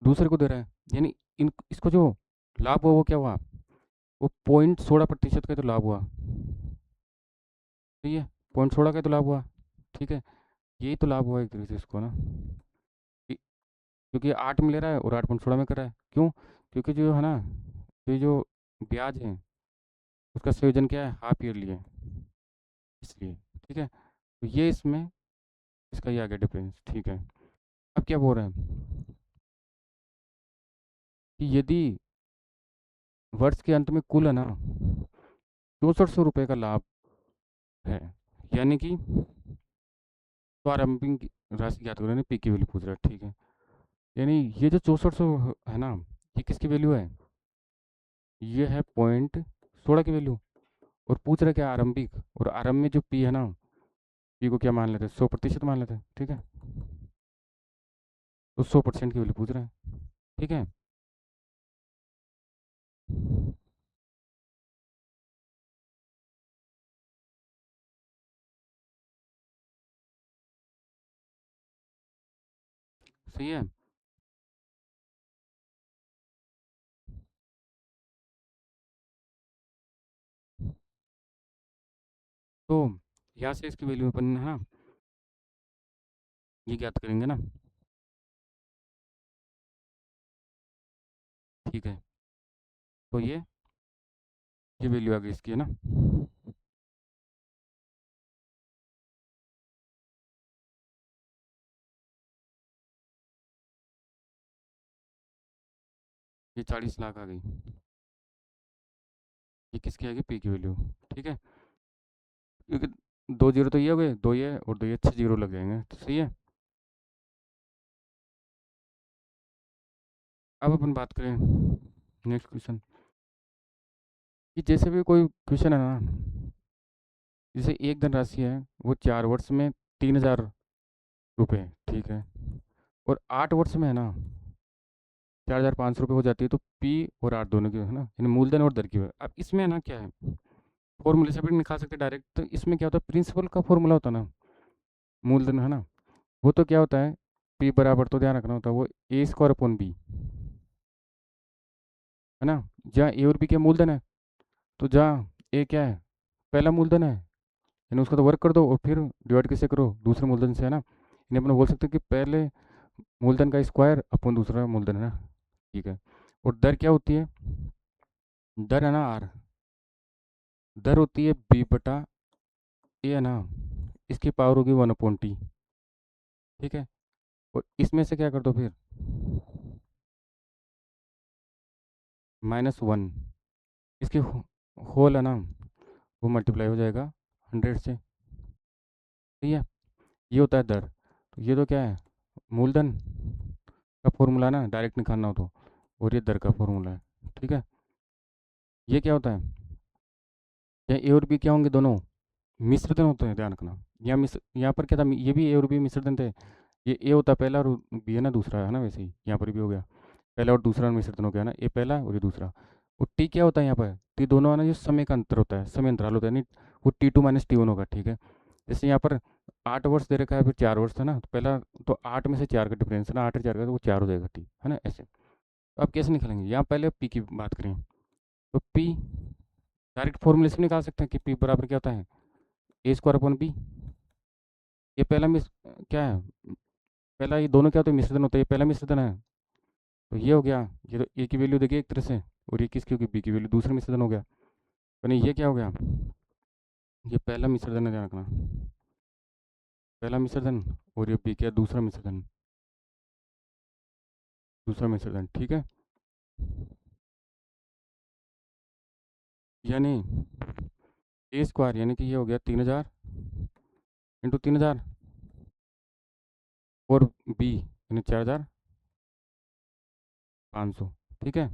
दूसरे को दे रहा है, यानी इन इसको जो लाभ हुआ वो क्या हुआ वो 0.16% का तो लाभ हुआ, सही है। 0.16 का तो लाभ हुआ, ठीक है। यही तो लाभ हुआ एक तरीके से इसको ना, कि- क्योंकि 8 में ले रहा है और 8.16 में कर रहा है, क्यों, क्योंकि जो है ना ये जो ब्याज है उसका संयोजन क्या है हाफ ईयरली है, इसलिए, ठीक है। तो ये इसमें इसका ये आ गया डिफरेंस, ठीक है। अब क्या बोल रहे हैं कि यदि वर्ष के अंत में कुल है ना 6400 रुपये का लाभ है, यानी कि तो आरंभिक राशि ज्ञात करें पी की वैल्यू पूछ रहा है, ठीक है। यानी ये जो 6400 है ना ये किसकी वैल्यू है, ये है 0.16 की वैल्यू, और पूछ रहा है क्या आरंभिक, और आरंभ में जो पी है ना पी को क्या मान लेते हैं 100% मान लेते हैं, ठीक है। तो 100% की वैल्यू पूछ रहा है, ठीक है। सही है। तो यहाँ से इसकी वैल्यू अपन है ना ये ज्ञात करेंगे ना। ठीक है, तो ये वैल्यू आ गई इसकी है ना। ये 40 लाख आ गई। ये किसकी आ गई, पी की वैल्यू। ठीक है, क्योंकि दो जीरो तो ये हो गए, दो ये और दो ये, 6 जीरो लग जाएंगे, तो सही है। अब अपन बात करें नेक्स्ट क्वेश्चन, कि जैसे भी कोई क्वेश्चन है ना, जैसे एक धनराशि है वो 4 वर्ष में 3000 रुपये, ठीक है, और 8 वर्ष में है ना 4500 रुपये हो जाती है, तो पी और आर दोनों की है ना, यानी मूलधन और दर की वजह। अब इसमें है ना क्या है, फॉर्मूले से भी निकाल सकते हैं डायरेक्ट। तो इसमें क्या होता है, प्रिंसिपल का फॉर्मूला होता है ना, मूलधन है ना, वो तो क्या होता है, पी बराबर, तो ध्यान रखना होता है वो ए स्क्वायर अपॉन बी, है ना। जहाँ ए और बी के मूलधन है, तो जहाँ ए क्या है, पहला मूलधन है, यानी उसका तो वर्क कर दो और फिर डिवाइड किससे करो, दूसरे मूलधन से, है ना। यानी अपन बोल सकते हैं कि पहले मूलधन का स्क्वायर अपन दूसरा मूलधन, है ना। ठीक है, और दर क्या होती है, दर है ना आर, दर होती है बी बटा ए, है ना, इसकी पावर होगी 1/t। ठीक है, और इसमें से क्या कर दो फिर, -1, इसके होल है ना, वो मल्टीप्लाई हो जाएगा 100 से। ठीक है, ये होता है दर। तो ये तो क्या है, मूलधन का फॉर्मूला ना, डायरेक्ट निकालना हो तो, और ये दर का फॉर्मूला है। ठीक है, ये क्या होता है, या ए और बी क्या होंगे, दोनों मिश्रधन होते हैं, ध्यान रखना। यहाँ यहाँ पर क्या था, ये भी ए और बी मिश्रधन थे। ये ए होता है पहला और बी है ना दूसरा, है ना, वैसे ही यहाँ पर भी हो गया, पहला और दूसरा मिश्रधन हो गया ना, ए पहला और ये दूसरा। और टी क्या होता है यहाँ पर, टी दोनों है ना, जो समय का अंतर होता है, समय अंतराल होता है, नहीं, वो T2 - T1 होगा। ठीक है, जैसे यहाँ पर 8 वर्ष दे रखा है, फिर 4 वर्ष था ना, तो पहला, तो 8 में से 4 का डिफरेंस है ना, 8 और 4 का, तो वो 4 हो जाएगा टी, है ना, ऐसे। तो अब कैसे निकालेंगे, यहाँ पहले पी की बात करें, तो पी डायरेक्ट फॉर्मूले से निकाल सकते हैं कि पी बराबर क्या होता है, ए स्क्वायर अपॉन बी। ये पहला क्या है, पहला, ये दोनों क्या होते हैं, मिश्रधन होता है, ये पहला मिश्रधन है, तो ये हो गया। ये तो ए की वैल्यू देखिए एक तरह से, और ये किसकी होगी, बी की वैल्यू, दूसरा मिश्रधन हो गया। यानी ये क्या हो गया, ये पहला मिश्रधन है, ध्यान रखना, पहला मिश्रधन, और ये पी क्या, दूसरा मिश्रधन, दूसरा मिश्रधन। ठीक है, यानी ए स्क्वायर, यानी कि ये हो गया 3000 इंटू 3000, और बी यानी 4500। ठीक है,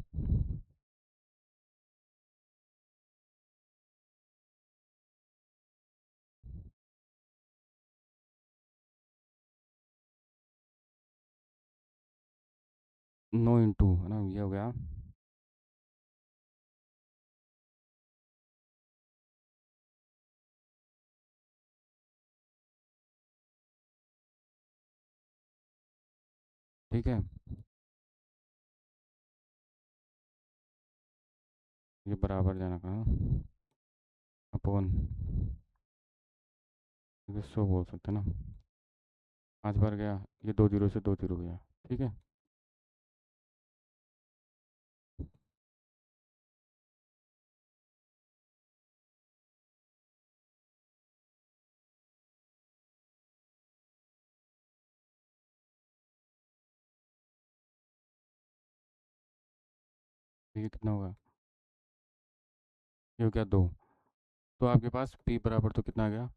9 इंटू, है ना, ये हो गया। ठीक है, ये बराबर जाना कहा अपॉन, ये 100 बोल सकते हैं ना, 5 बार गया, ये 2 जीरो से 2 जीरो गया। ठीक है, ये कितना होगा, ये हो गया 2। तो आपके पास पी बराबर तो कितना आ गया,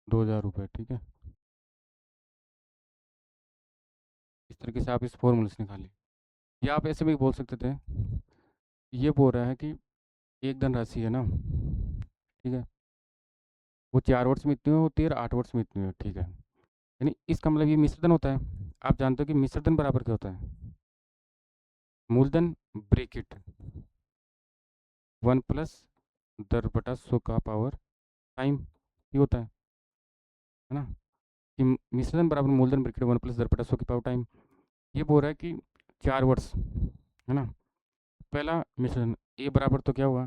2000 रुपये। ठीक है, इस तरीके से आप इस फॉर्मूले से निकालिए, या आप ऐसे भी बोल सकते थे, ये बोल रहा है कि एक धनराशि है ना, ठीक है, वो 4 वर्ष में इतनी होती है और 8 वर्ष में इतनी है। ठीक है, यानी इसका मतलब ये मिश्रधन होता है। आप जानते हो कि मिश्रधन बराबर क्या होता है, मूलधन ब्रेकेट 1 + 10 का पावर टाइम, ये होता है ना। कि मिश्रण बराबर मूलधन ब्रैकेट 1 प्लस 10 की पावर टाइम। ये बोल रहा है कि 4 वर्ड्स है ना। पहला मिश्रण ए बराबर तो क्या हुआ,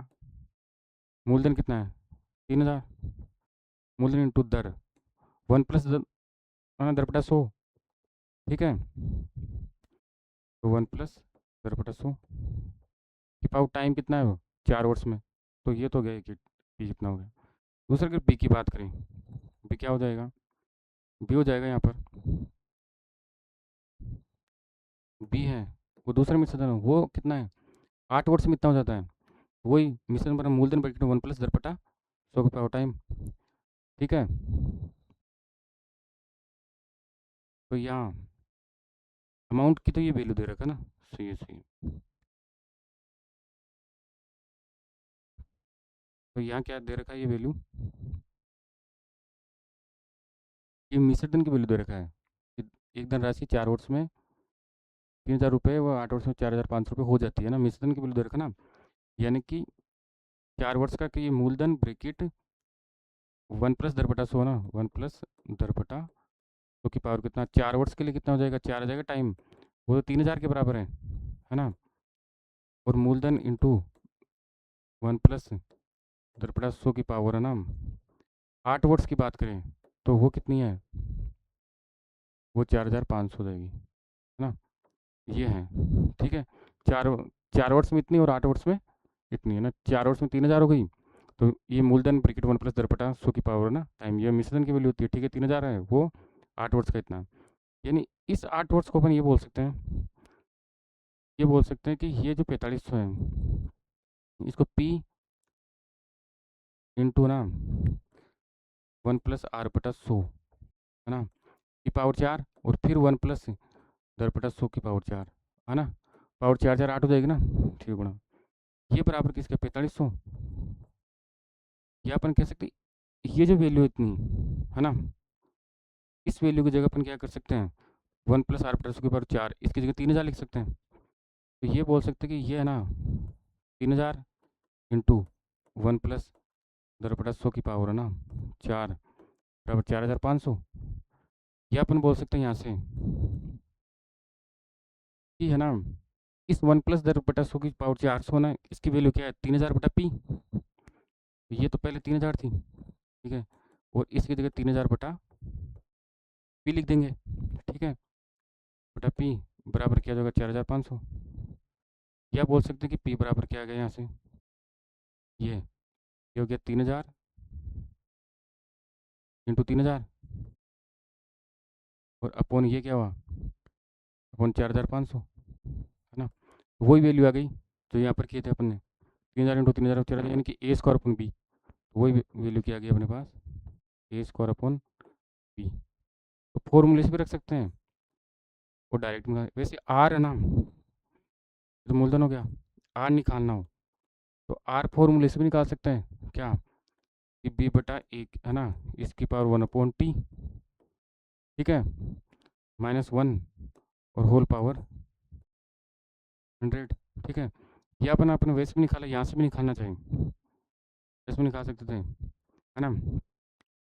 मूलधन कितना है 3000, मूलधन इंटू दर 1 प्लस 10 ठीक है। तो 1 प्लस 10 की पावर टाइम कितना है वो 4 वर्ड्स में। तो ये तो गया कि पी कितना हो गया। दूसरा अगर पी की बात करें, पी क्या हो जाएगा, बी हो जाएगा यहाँ पर, बी है वो दूसरा मिश्रण वो कितना है 8 वर्ड्स में इतना हो जाता है। वही मिश्रण पर मूलधन ब्रैकेट 1 प्लस 10 की पावर टाइम ठीक है। तो यहाँ अमाउंट की तो ये वैल्यू दे रखा ना, सही है सही है। तो यहाँ क्या दे रखा है ये वैल्यू, ये मिश्रण की वैल्यू दे रखा है कि एक धनराशि 4 वर्ष में 3000 रुपये व 8 वर्ष में 4500 रुपये हो जाती है ना, मिश्रण की वैल्यू दे रखा ना। यानी कि 4 वर्ष का कि ये मूलधन ब्रैकेट 1 प्लस 10 ना, 1 प्लस 10 तो की पावर कितना 4 वर्ष के लिए कितना हो जाएगा 4 आ जाएगा टाइम, वो तो 3000 के बराबर है ना। और मूलधन इंटू 1 प्लस 10 की पावर है ना, 8 वर्ष की बात करें तो वो कितनी है, वो 4500 हो जाएगी है ना। ये है ठीक है। 4 वर्ष में इतनी और 8 वर्ष में इतनी है ना, 4 वर्ष में 3000 हो गई। तो ये मूलधन ब्रैकेट 1 प्लस 10 की पावर है ना टाइम, ये मिश्रण की वैल्यू होती है ठीक है 3000 है वो 8 वर्ष का इतना। यानी इस 8 वर्ष को अपन ये बोल सकते हैं, ये बोल सकते हैं कि ये जो 4500 है इसको P इंटू ना 1 प्लस R/100 है ना की पावर 4 और फिर 1 प्लस 10 की पावर 4 है ना, पावर 4 4 8 हो जाएगी ना, ठीक गुणा ये बराबर किसके 4500। या अपन कह सकते ये जो वैल्यू इतनी है ना, इस वैल्यू की जगह अपन क्या कर सकते हैं 1 प्लस R/100 की पावर 4 इसकी जगह 3000 लिख सकते हैं। तो ये बोल सकते हैं कि ये है ना 3000 इंटू 1 प्लस 10 की पावर है ना 4 बराबर 4500। ये अपन बोल सकते हैं यहाँ से कि है ना इस 1 प्लस 10 की पावर 400 ना, इसकी वैल्यू क्या है 3000 बटा पी। ये तो पहले 3000 थी ठीक है, और इसकी जगह 3000 बटा पी लिख देंगे ठीक है, बटा पी बराबर क्या होगा 4500। या बोल सकते हैं कि पी बराबर क्या आ गया यहाँ से, ये हो गया 3000 इंटू 3000 और अपॉन ये क्या हुआ अपॉन 4500 है ना, वही वैल्यू आ गई जो यहाँ पर किए थे अपन ने 3000 इंटू 3000 4 यानी कि ए स्क्वायर अपॉन बी, वही वैल्यू क्या आ गई अपने पास ए स्क्वायर अपॉन बी। तो फॉर्मूले से भी रख सकते हैं और डायरेक्ट में वैसे आर है ना, तो मूलधन हो गया, आर निकालना हो तो आर फॉर्मूले से भी निकाल सकते हैं क्या कि बी बटा एक है ना इसकी पावर 1/T ठीक है -1 और होल पावर 100 ठीक है। ये अपन अपने वैसे भी निकाला, यहाँ से भी निकालना चाहिए, इसमें निकाल सकते थे है ना।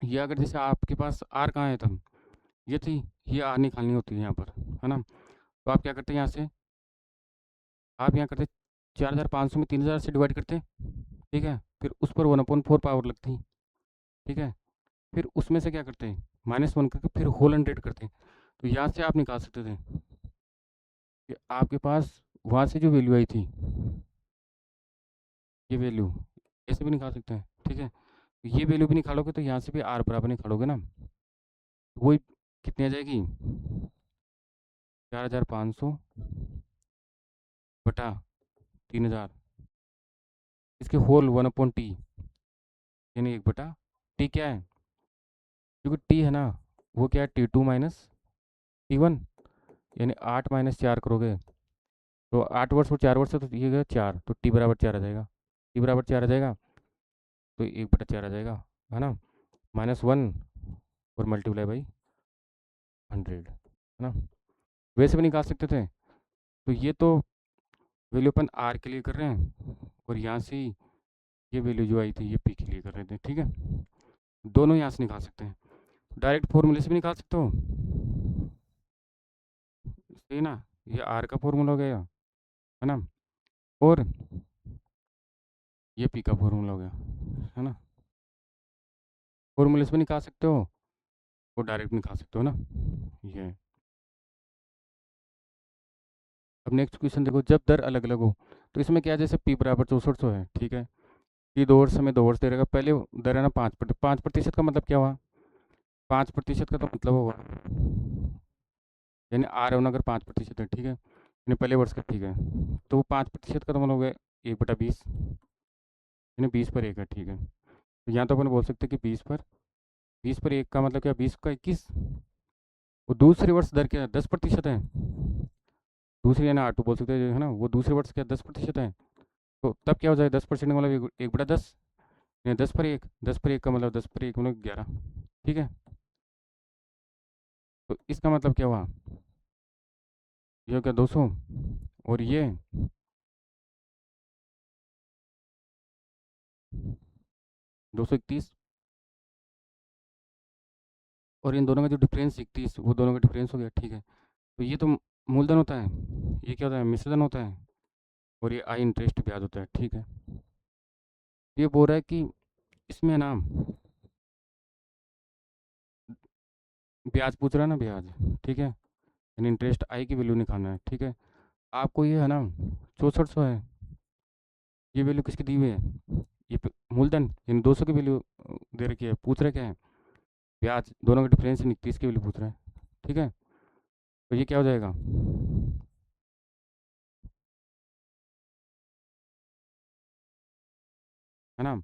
ये अगर जैसे आपके पास आर कहाँ है तब ये थी, ये आर निकालनी होती है यहाँ पर है ना। तो आप क्या करते हैं यहाँ से, आप यहाँ करते 4500 में 3000 से डिवाइड करते ठीक है, फिर उस पर 1/4 पावर लगती ठीक है, फिर उसमें से क्या करते हैं -1 करके फिर होल 100 करते हैं। तो यहाँ से आप निकाल सकते थे कि आपके पास वहाँ से जो वैल्यू आई थी ये वैल्यू ऐसे भी निकाल सकते हैं ठीक है। तो ये वैल्यू भी निकालोगे तो यहाँ से भी आर बराबर निकालोगे ना, वही कितनी आ जाएगी 4500 बटा 3000 इसके होल 1/T यानी 1/T क्या है, क्योंकि टी है ना वो क्या है T2 माइनस T1 यानी 8 माइनस 4 करोगे तो 8 वर्ष और 4 वर्ष है तो ये गया 4 तो टी बराबर 4 आ जाएगा, टी बराबर 4 आ जाएगा तो 1/4 आ जाएगा है ना, -1 और मल्टीप्लाई बाई 100 है ना। वैसे भी निकाल सकते थे। तो ये तो वैल्यू अपन आर के लिए कर रहे हैं और यहाँ से ये वैल्यू जो आई थी ये पी के लिए कर रहे थे ठीक है, दोनों यहाँ से निकाल सकते हैं। डायरेक्ट फॉर्मूले से भी निकाल सकते हो, सही ना। ये आर का फॉर्मूला हो गया, है ना। और ये पी का फॉर्मूला हो गया, है ना। फॉर्मूले से भी निकाल सकते हो और डायरेक्ट निकाल सकते हो ना। ये है। अब नेक्स्ट क्वेश्चन देखो, जब दर अलग अलग हो तो इसमें क्या है, जैसे पी बराबर 6400 है, ठीक है। ये 2 वर्ष में 2 वर्ष दे रहेगा, पहले दर है ना 5%। का मतलब क्या हुआ, 5% का तो मतलब होगा, यानी आर वन अगर 5% है, ठीक है, यानी पहले वर्ष का, ठीक है। तो वो 5% का तो मतलब हो गया 1/20, यानी 20/1 है, ठीक है। तो यहाँ तो अपन बोल सकते हैं कि 20/1 का मतलब क्या, 20 का 21। वो दूसरे वर्ष दर क्या 10% है, दूसरी है ना R2 बोल सकते हैं, है ना, वो दूसरे वर्ष क्या 10% है। तो तब क्या हो जाए, 10% का मतलब 1/10, यानी 10/1, 10/1 का मतलब 10/1 मतलब 11, ठीक है। तो इसका मतलब क्या हुआ, ये हो गया 200, और ये 231, और इन दोनों का जो डिफरेंस 31, वो दोनों का डिफरेंस हो गया, ठीक है। तो ये तो मूलधन होता है, ये क्या होता है, मिश्रधन होता है, और ये आई इंटरेस्ट ब्याज होता है, ठीक है। ये बोल रहा है कि इसमें ना ब्याज पूछ रहा है ना, ब्याज, ठीक है, यानी इंटरेस्ट आई की वैल्यू निकालना है, ठीक है। आपको ये है ना 6400 है, ये वैल्यू किसकी दी हुई है, ये मूलधन यानी 200 की वैल्यू दे रखी है, पूछ रहे क्या है, ब्याज, दोनों का डिफरेंस 31 की वैल्यू पूछ रहा है, ठीक है। तो ये क्या हो जाएगा, है ना।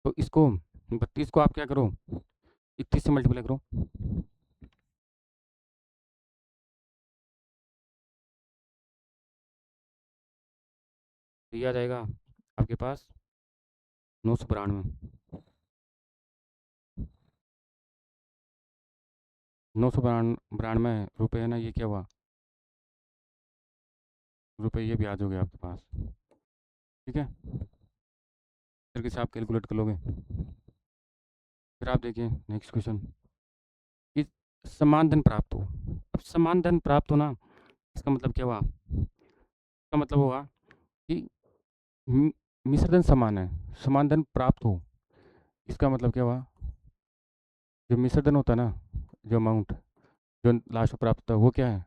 तो इसको 32 को आप क्या करो, 31 से मल्टीप्लाई करो, तो ये आ जाएगा आपके पास 992, 992 रुपये, है ना। ये क्या हुआ, रुपये, ये ब्याज हो गया आपके पास, ठीक है। फिर कैसे आप कैलकुलेट कर लोगे। फिर आप देखिए नेक्स्ट क्वेश्चन, कि समान धन प्राप्त हो। अब समान धन प्राप्त होना, इसका मतलब क्या हुआ, इसका मतलब होगा कि मि- मिश्रधन समान है, समान धन प्राप्त हो, इसका मतलब क्या हुआ, जो मिश्रधन होता है ना, जो अमाउंट जो लास्ट में प्राप्त होता है वो क्या है,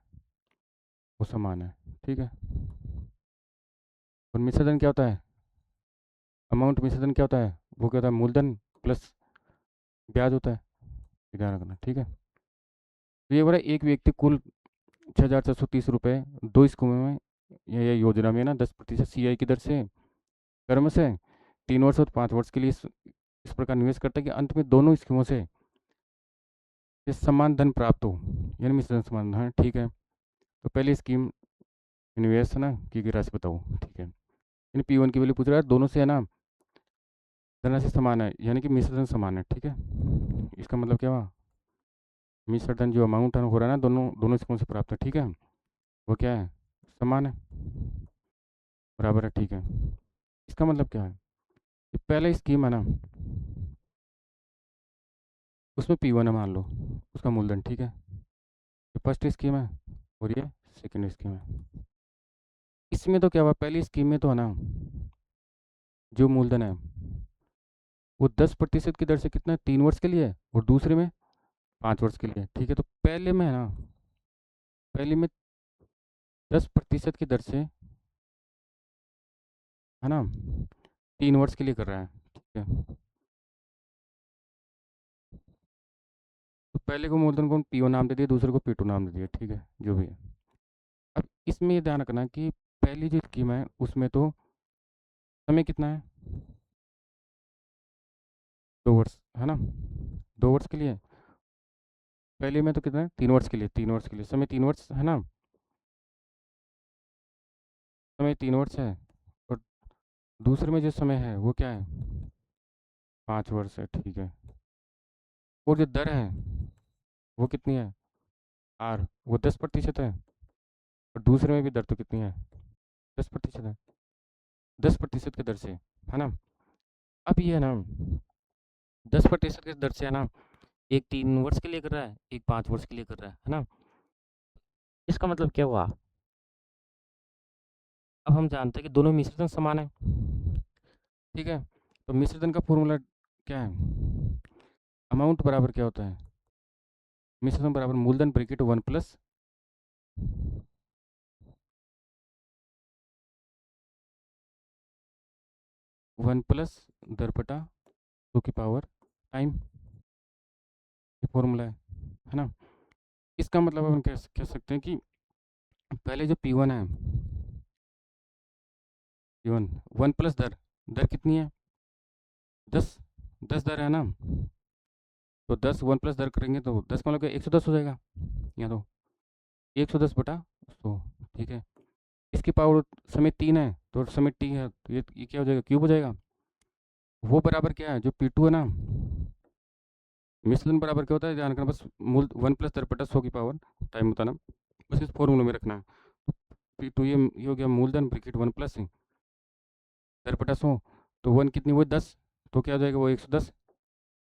वो समान है, ठीक है। और मिश्रधन क्या होता है, अमाउंट मिश्रधन क्या होता है, वो क्या होता है, मूलधन प्लस ब्याज होता है, ये ध्यान रखना, ठीक है। तो ये बोला एक व्यक्ति कुल 6,430 रुपये 2 स्कीमों में, ये योजना में ना 10% CI की दर से कर्म से 3 वर्ष और 5 वर्ष के लिए इस प्रकार निवेश करता है कि अंत में दोनों स्कीमों से ये समान धन प्राप्त हो, यानी मिश्रण समान, हाँ ठीक है। तो पहली स्कीम निवेश है ना की राशि बताओ, ठीक है, यानी P1 की वैल्यू पूछ रहा है, दोनों से है ना धनराशि समान है, यानी कि मिश्रण समान है, ठीक है। इसका मतलब क्या हुआ, मिश्रण जो अमाउंट है हो रहा है ना, दोनों दोनों स्कीमों से प्राप्त है, ठीक है, वो क्या है, समान है, बराबर है, ठीक है। इसका मतलब क्या है, ये पहला स्कीम है ना, उसमें P1 है मान लो, उसका मूलधन, ठीक है, ये फर्स्ट स्कीम है, और ये सेकंड स्कीम है। इसमें तो क्या हुआ, पहली स्कीम में तो है ना जो मूलधन है वो 10% की दर से कितना है, 3 वर्ष के लिए, और दूसरे में 5 वर्ष के लिए, ठीक है। तो पहले में है ना, पहले में 10% की दर से, है ना, 3 वर्ष के लिए कर रहा है, ठीक है। तो पहले को मूलधन को P1 नाम दे दिया, दूसरे को P2 नाम दे दिया, ठीक है, जो भी है। अब इसमें ये ध्यान रखना कि पहली जो स्कीम है उसमें तो समय कितना है, 2 वर्ष, है ना, 2 वर्ष के लिए। पहले में तो कितना है, 3 वर्ष के लिए, 3 वर्ष के लिए समय 3 वर्ष, है ना, समय 3 वर्ष है, और दूसरे में जो समय है वो क्या है, 5 वर्ष है, ठीक है। और जो दर है वो कितनी है, आर, वो 10% है, और दूसरे में भी दर तो कितनी है, 10% है, 10% की दर से, है ना। अब ये है ना, 10% के दर से है ना, एक 3 वर्ष के लिए कर रहा है, एक 5 वर्ष के लिए कर रहा है ना? इसका मतलब क्या हुआ? अब हम जानते हैं कि दोनों मिश्रित समान है, ठीक है? तो मिश्रित का फॉर्मूला क्या है? अमाउंट बराबर क्या होता है? मिश्रित बराबर मूलधन ब्रैकेट 1 प्लस 1 प्लस दर बटा 2 की पावर टाइम, ये फॉर्मूला है ना? इसका मतलब हम कह सकते हैं कि पहले जो P1 है, P1 1 प्लस दर, दर कितनी है? 10, 10 दर है ना? तो 10 1 प्लस दर करेंगे तो 10 का मतलब 110 हो जाएगा, या तो 110 बटा 100, ठीक है? इसकी पावर समय 3 है तो समय टी है, तो ये क्या हो जाएगा? क्यूब हो जाएगा। वो बराबर क्या है? जो P2 है ना, मिश्रण बराबर क्या होता है? ध्यान रखना बस, मूल 1 प्लस दर बटा 100 की पावर टाइम बताना, बस इस फॉर्मूले में रखना है। तो P2 ये हो गया मूलधन ब्रैकेट 1 प्लस दर बटा 100, तो 1 कितनी वो 10, तो क्या हो जाएगा? वो 110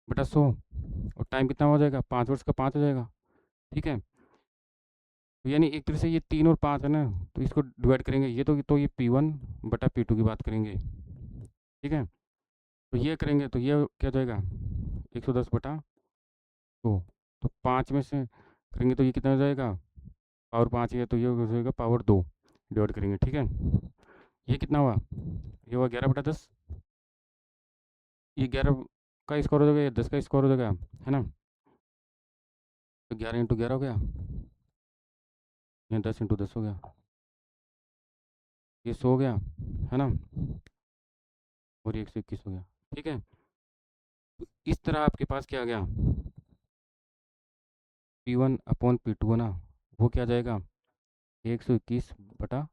बटा 100, और टाइम कितना हो जाएगा? 5 वर्ष का 5 हो जाएगा, ठीक है? तो यानी एक तरह से ये 3 और 5 है ना, तो इसको डिवाइड करेंगे, ये तो ये P1 बटा P2 की बात करेंगे, ठीक है? तो ये करेंगे तो ये क्या हो जाएगा? 110 बटा 2, तो 5 में से करेंगे तो ये कितना हो जाएगा? पावर 5 है तो ये हो जाएगा पावर 2, डिवाइड करेंगे, ठीक है? ये कितना हुआ? ये हुआ 11/10, ये 11 का स्क्वायर हो जाएगा, ये 10 का स्क्वायर हो जाएगा, है ना? तो 11 × 11 हो गया, ये 10 × 10 हो गया, ये 100 हो गया, है ना? और ये 121 हो गया, ठीक है? तो इस तरह आपके पास क्या आ गया? P1/P2 है ना, वो क्या आ जाएगा? 121/2,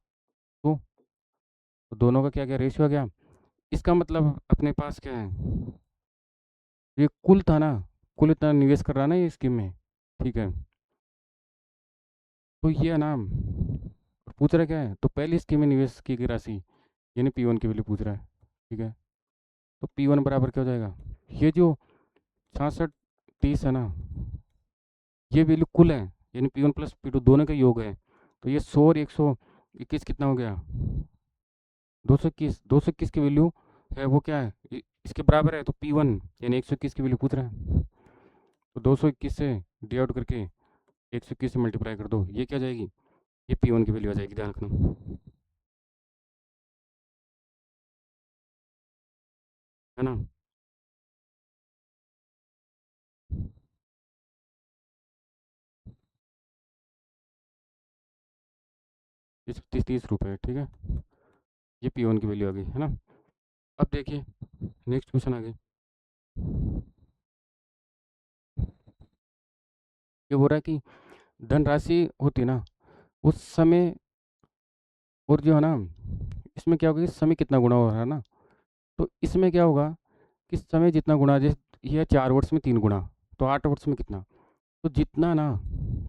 तो दोनों का क्या क्या रेशियो आ गया? इसका मतलब अपने पास क्या है? ये कुल था ना, कुल इतना निवेश कर रहा ना ये स्कीम में, ठीक है? तो ये है ना, पूछ रहा क्या है? तो पहली स्कीम में निवेश की गई राशि, यानी P1 की वैल्यू पूछ रहा है, ठीक है? तो P1 बराबर क्या हो जाएगा? ये जो 6630 है ना, ये वैल्यू कुल है, यानी P1 प्लस P2 दोनों का योग है, तो ये 100 और 121 कितना हो गया? 221, 221 की वैल्यू है वो क्या है? इसके बराबर है, तो P1 यानी 121 की वैल्यू पूछ रहा है, तो 221 से डिवाइड करके 121 से मल्टीप्लाई कर दो, ये क्या आ जाएगी? ये P1 की वैल्यू आ जाएगी, ध्यान रखना, है ना? इस 30 रुपये, ठीक है? ये P1 की वैल्यू आ गई, है ना? अब देखिए नेक्स्ट क्वेश्चन आगे, ये बोल रहा है कि धनराशि होती है ना उस समय, और जो है ना, इसमें क्या होगा कि समय कितना गुना हो रहा है ना, तो इसमें क्या होगा कि समय जितना गुना, जैसे ये 4 वर्ष में 3 गुना, तो 8 वर्ष में कितना, तो जितना ना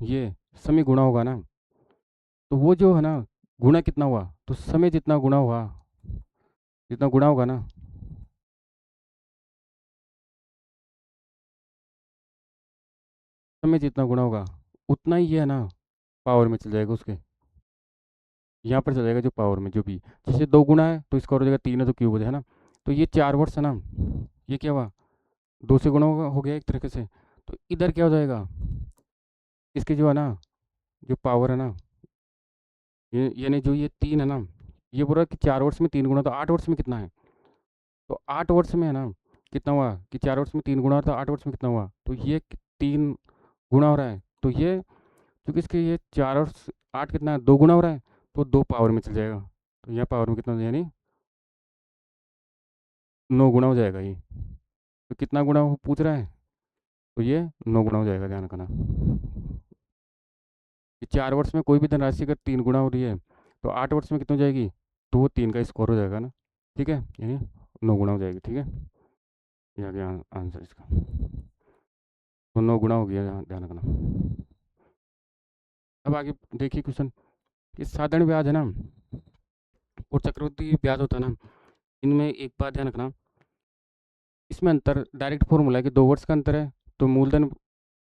ये समय गुना होगा ना, तो वो जो है ना गुना कितना हुआ, तो समय जितना गुना हुआ, जितना गुना होगा ना, समय जितना गुना होगा उतना ही ये है ना पावर में चल जाएगा उसके, यहाँ पर चल जाएगा जो पावर में, जो भी, जैसे 2 गुना है तो इसका हो जाएगा 3 है तो क्यूब हो जाएगा, है ना? तो ये 4 वर्ष है ना, ये क्या हुआ? 2 से गुना हो गया एक तरीके से, तो इधर क्या हो जाएगा? इसकी जो है ना, जो पावर है ना, ये यानी जो ये 3 है ना, ये बोल रहा है कि 4 वर्ष में 3 गुना, तो 8 वर्ष में कितना है? तो 8 वर्ष में है ना कितना हुआ कि 4 वर्ष में 3 गुना, तो 8 वर्ष में कितना हुआ? तो ये 3 गुना हो रहा है, तो ये क्योंकि इसके ये 4 और 8 कितना है? 2 गुना हो रहा है, तो 2 पावर में चल जाएगा, तो यहाँ पावर में कितना हो जाएगा? यानी 9 गुना हो जाएगा ये, तो कितना गुना वो पूछ रहा है? तो ये 9 गुना हो जाएगा, ध्यान रखना कि 4 वर्ष में कोई भी धनराशि अगर 3 गुना हो रही है तो 8 वर्ष में कितना हो जाएगी? तो वो 3 का स्कोर हो जाएगा ना, ठीक है? यानी 9 गुना हो जाएगी, ठीक है? ये आ गया आंसर इसका, तो 9 गुना हो गया, ध्यान रखना। अब आगे देखिए क्वेश्चन, कि साधारण ब्याज है ना और चक्रवृद्धि ब्याज होता है ना, इनमें एक बात ध्यान रखना इसमें अंतर डायरेक्ट फॉर्मूला है कि दो वर्ड्स का अंतर है, तो मूलधन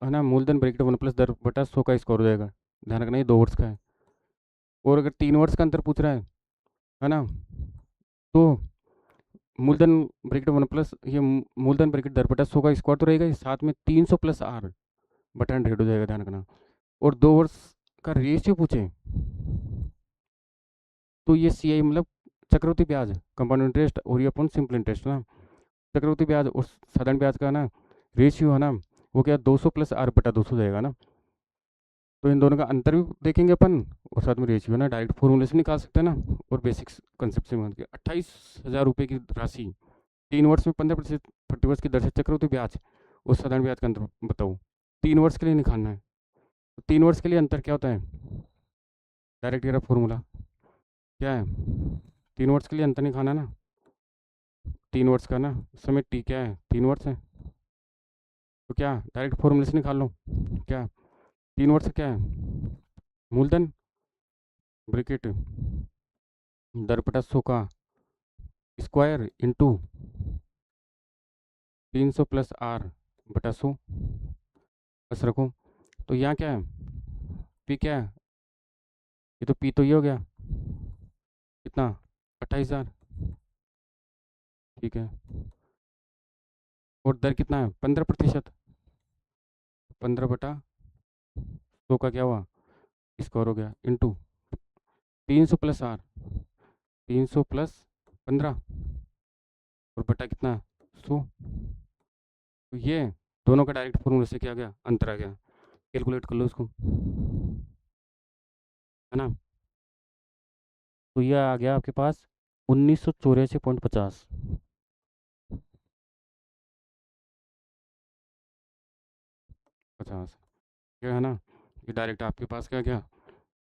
है ना, मूलधन ब्रैकेट 1+10/100 का स्क्वायर हो जाएगा। ध्यान रखना ये दो वर्ड्स का है। और अगर 3 वर्ड्स का अंतर पूछ रहा है ना, तो मूलधन ब्रैकेट 1+ ये मूलधन ब्रैकेट 10/100 का स्क्वायर तो रहेगा ही, साथ में 300+r/100 हो जाएगा। ध्यान रखना। और दो वर्ड्स का रेशियो पूछे तो ये CI मतलब चक्रवृद्धि ब्याज, कंपाउंड इंटरेस्ट और ये अपन सिंपल इंटरेस्ट ना, चक्रवृद्धि ब्याज और साधारण ब्याज का ना रेशियो है ना, वो क्या 200+r/200 जाएगा ना। तो इन दोनों का अंतर भी देखेंगे अपन, और साथ में रेशियो है ना, डायरेक्ट फॉर्मूले से निकाल सकते हैं ना, और बेसिक्स कंसेप्ट से मान के 28,000 रुपये की राशि 3 वर्ष में 15% प्रतिवर्ष की दर से चक्रवृद्धि ब्याज और साधारण ब्याज का अंतर बताओ। 3 वर्ष के लिए निकालना है, तो 3 वर्ष के लिए अंतर क्या होता है, डायरेक्ट ये फॉर्मूला क्या है, 3 वर्ष के लिए अंतर निकालना ना, 3 वर्ष का ना समय टी क्या है, 3 वर्ष है, तो क्या डायरेक्ट फॉर्मूले से निकाल लो। क्या 3 वर्ष क्या है, मूलधन ब्रैकेट 10/100 का स्क्वायर इंटू 300+r/100 बस रखो। तो यहाँ क्या है, पी क्या है, ये तो पी तो ये हो गया कितना, 28,000, ठीक है। और दर कितना है, 15%, 15/100 का क्या हुआ, स्क्वायर हो गया इंटू 300+r, 300+15 और बटा कितना 100। तो ये दोनों का डायरेक्ट फॉर्मूले से क्या आ गया, अंतर आ गया। कैलकुलेट कर लो इसको, है ना। तो यह आ गया आपके पास 1984.50। 50 क्या है ना, ये डायरेक्ट आपके पास क्या गया,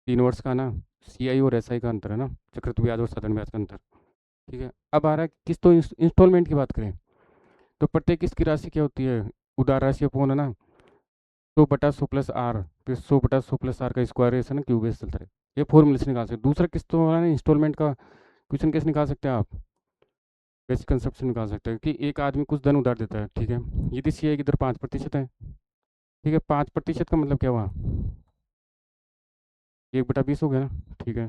3 वर्ष का ना CI और SI का अंतर है ना, चक्रवृद्धि ब्याज और साधारण ब्याज का अंतर। ठीक है, अब आ रहा है किस्तों इंस्टॉलमेंट की बात करें, तो प्रत्येक किस्त की राशि क्या होती है, उधार राशि अपोन है ना 100/100+r, फिर 100/100+r का स्क्वायर है ना, क्यूब बेस चलता है। ये फॉर्मूले से निकाल सकते। दूसरा किस्तों वाला ना इंस्टॉलमेंट का क्वेश्चन कैसे निकाल सकते हैं आप, बेसिक कंसेप्ट से निकाल सकते हैं कि एक आदमी कुछ धन उधार देता है, ठीक है, यदि CI की दर 5% है, ठीक है, 5% का मतलब क्या हुआ, 1/20 हो गया ना, ठीक है।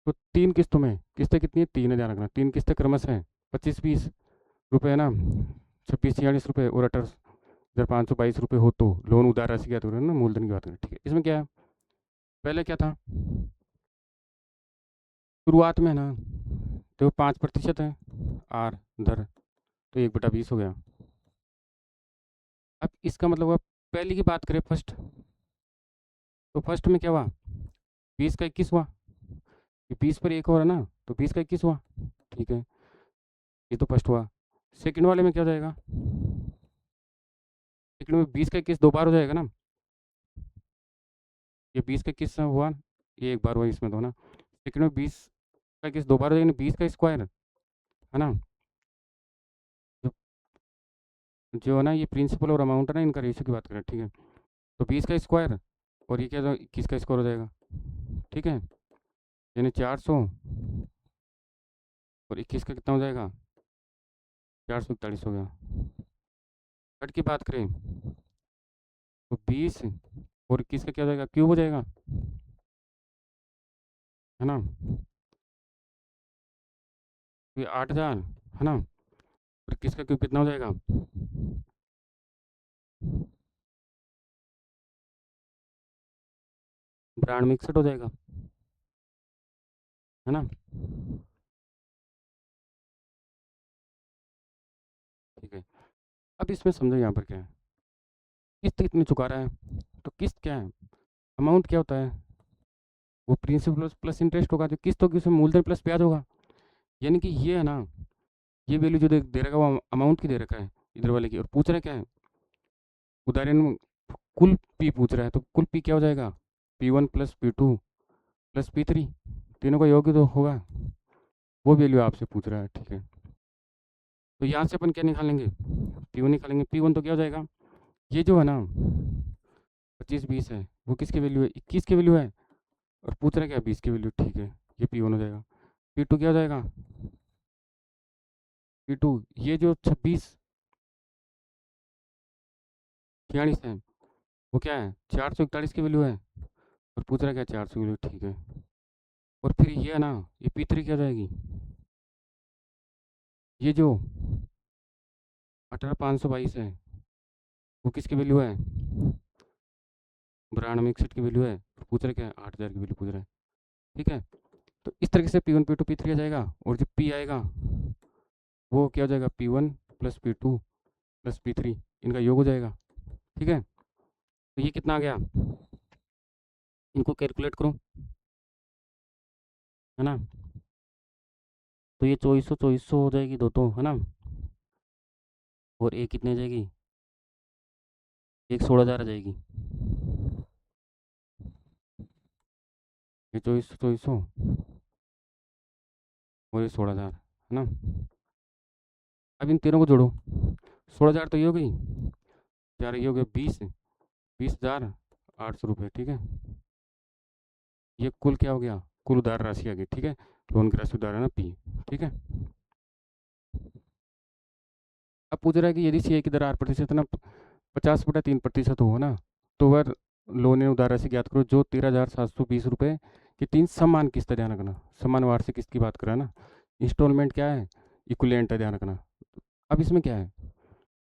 तो 3 किस्तों में, किस्तें कितनी है, 3 है, ध्यान रखना, 3 किस्तें क्रमशः है 25-20 रुपये है ना, 26-46 रुपये और 18,522 रुपये हो, तो लोन उधार राशि की बात करें ना, मूलधन की बात करें, ठीक है। इसमें क्या है, पहले क्या था, शुरुआत में ना तो 5% है आर दर, तो 1/20 हो गया। अब इसका मतलब हुआ, पहले की बात करें फर्स्ट, तो फर्स्ट में क्या हुआ, 20 का 21 हुआ, ये 20 पर एक और है ना, तो 20 का 21 हुआ, ठीक है, ये तो फर्स्ट हुआ। सेकंड वाले में क्या हो जाएगा, सेकंड में 20 का 21 दो बार हो जाएगा ना, ये 20 का 21 हुआ, ये एक बार हुआ इसमें तो ना, सेकंड में 20 का 21 दो बार हो जाएगा, 20 का स्क्वायर है ना, जो जो है ना, ये प्रिंसिपल और अमाउंट है ना, इनका रेशियो की बात करें, ठीक है। तो 20 का स्क्वायर और ये क्या 21 का स्क्वायर हो जाएगा, ठीक है, यानी 400 और 21 का कितना हो जाएगा, 441 हो गया। कट की बात करें तो 20 और 21 का क्या हो जाएगा, क्यूब हो जाएगा, है ना, तो ये 8,000 है ना, और 21 का क्यूब कितना हो जाएगा, ब्रांड में 61 हो जाएगा, है ना, ठीक है। अब इसमें समझो यहाँ पर क्या है, किस्त कितनी चुका रहा है, तो किस्त क्या है, अमाउंट क्या होता है, वो प्रिंसिपल प्लस इंटरेस्ट होगा, जो किस्त होगी उसमें मूलधन प्लस ब्याज होगा, यानी कि ये है ना, ये वैल्यू जो दे रखा है वो अमाउंट की दे रखा है इधर वाले की, और पूछ रहा है क्या है, उदाहरण में कुल पी पूछ रहा है, तो कुल पी क्या हो जाएगा, P1 + P2 + P3, तीनों का योग ही तो होगा, वो वैल्यू आपसे पूछ रहा है, ठीक है। तो यहाँ से अपन क्या निकालेंगे, P1 निकालेंगे, P1 तो क्या हो जाएगा, ये जो है ना 25-20 है, वो किसकी वैल्यू है, 21 की वैल्यू है, और पूछ रहा है क्या, 20 की वैल्यू, ठीक है, ये P1 हो जाएगा। P2 क्या हो जाएगा, P2 ये जो 26 46 है वो क्या है 441 की वैल्यू है और पूछ रहा है क्या 400 की वैल्यू ठीक है। और फिर ये है ना ये P3 क्या हो जाएगी ये जो 18522 है वो किसकी वैल्यू है 9261 की वैल्यू है पूछ रहा है क्या 8000 की वैल्यू पूछ रहा है ठीक है। तो इस तरीके से P1 P2 P3 आ जाएगा और जो P आएगा वो क्या हो जाएगा P1 plus P2 plus P3 इनका योग हो जाएगा ठीक है। तो ये कितना आ गया इनको कैलकुलेट करो है ना। तो ये 2400 हो जाएगी दो तो है ना और एक कितनी आ जाएगी एक 16,000 आ जाएगी। ये 2400 और ये 16,000 है ना। अब इन तीनों को जोड़ो 16,000 तो ये हो गई यार ये हो गया 20,000 800 रुपये ठीक है। ये कुल क्या हो गया कुल उधार राशि आ गई ठीक है। लोन की राशि उधार है ना पी ठीक है। अब पूछ रहा है कि यदि सी ए की दर 8% ना 50/3% हो ना तो वह लोन उधार राशि ज्ञात करो जो 13,720 रुपये की तीन समान किस्त है ध्यान रखना समान वार्षिक किस्त की बात करा ना। इंस्टॉलमेंट क्या है इक्विलेंट है ध्यान रखना। अब इसमें क्या है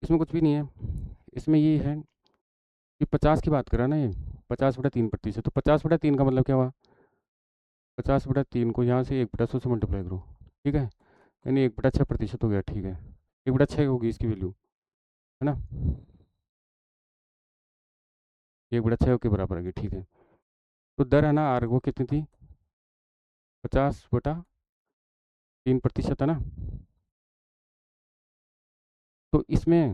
इसमें कुछ भी नहीं है इसमें ये है कि 50 की बात करा ना ये 50/3% तो 50/3 का मतलब क्या हुआ 50/3 को यहाँ से 1/100 से मल्टीप्लाई करो ठीक है यानी 1/6% हो गया ठीक है 1/6 होगी इसकी वैल्यू है ना 1/6 के बराबर आ गई ठीक है। तो दर है ना आर वो कितनी थी 50/3% है ना। तो इसमें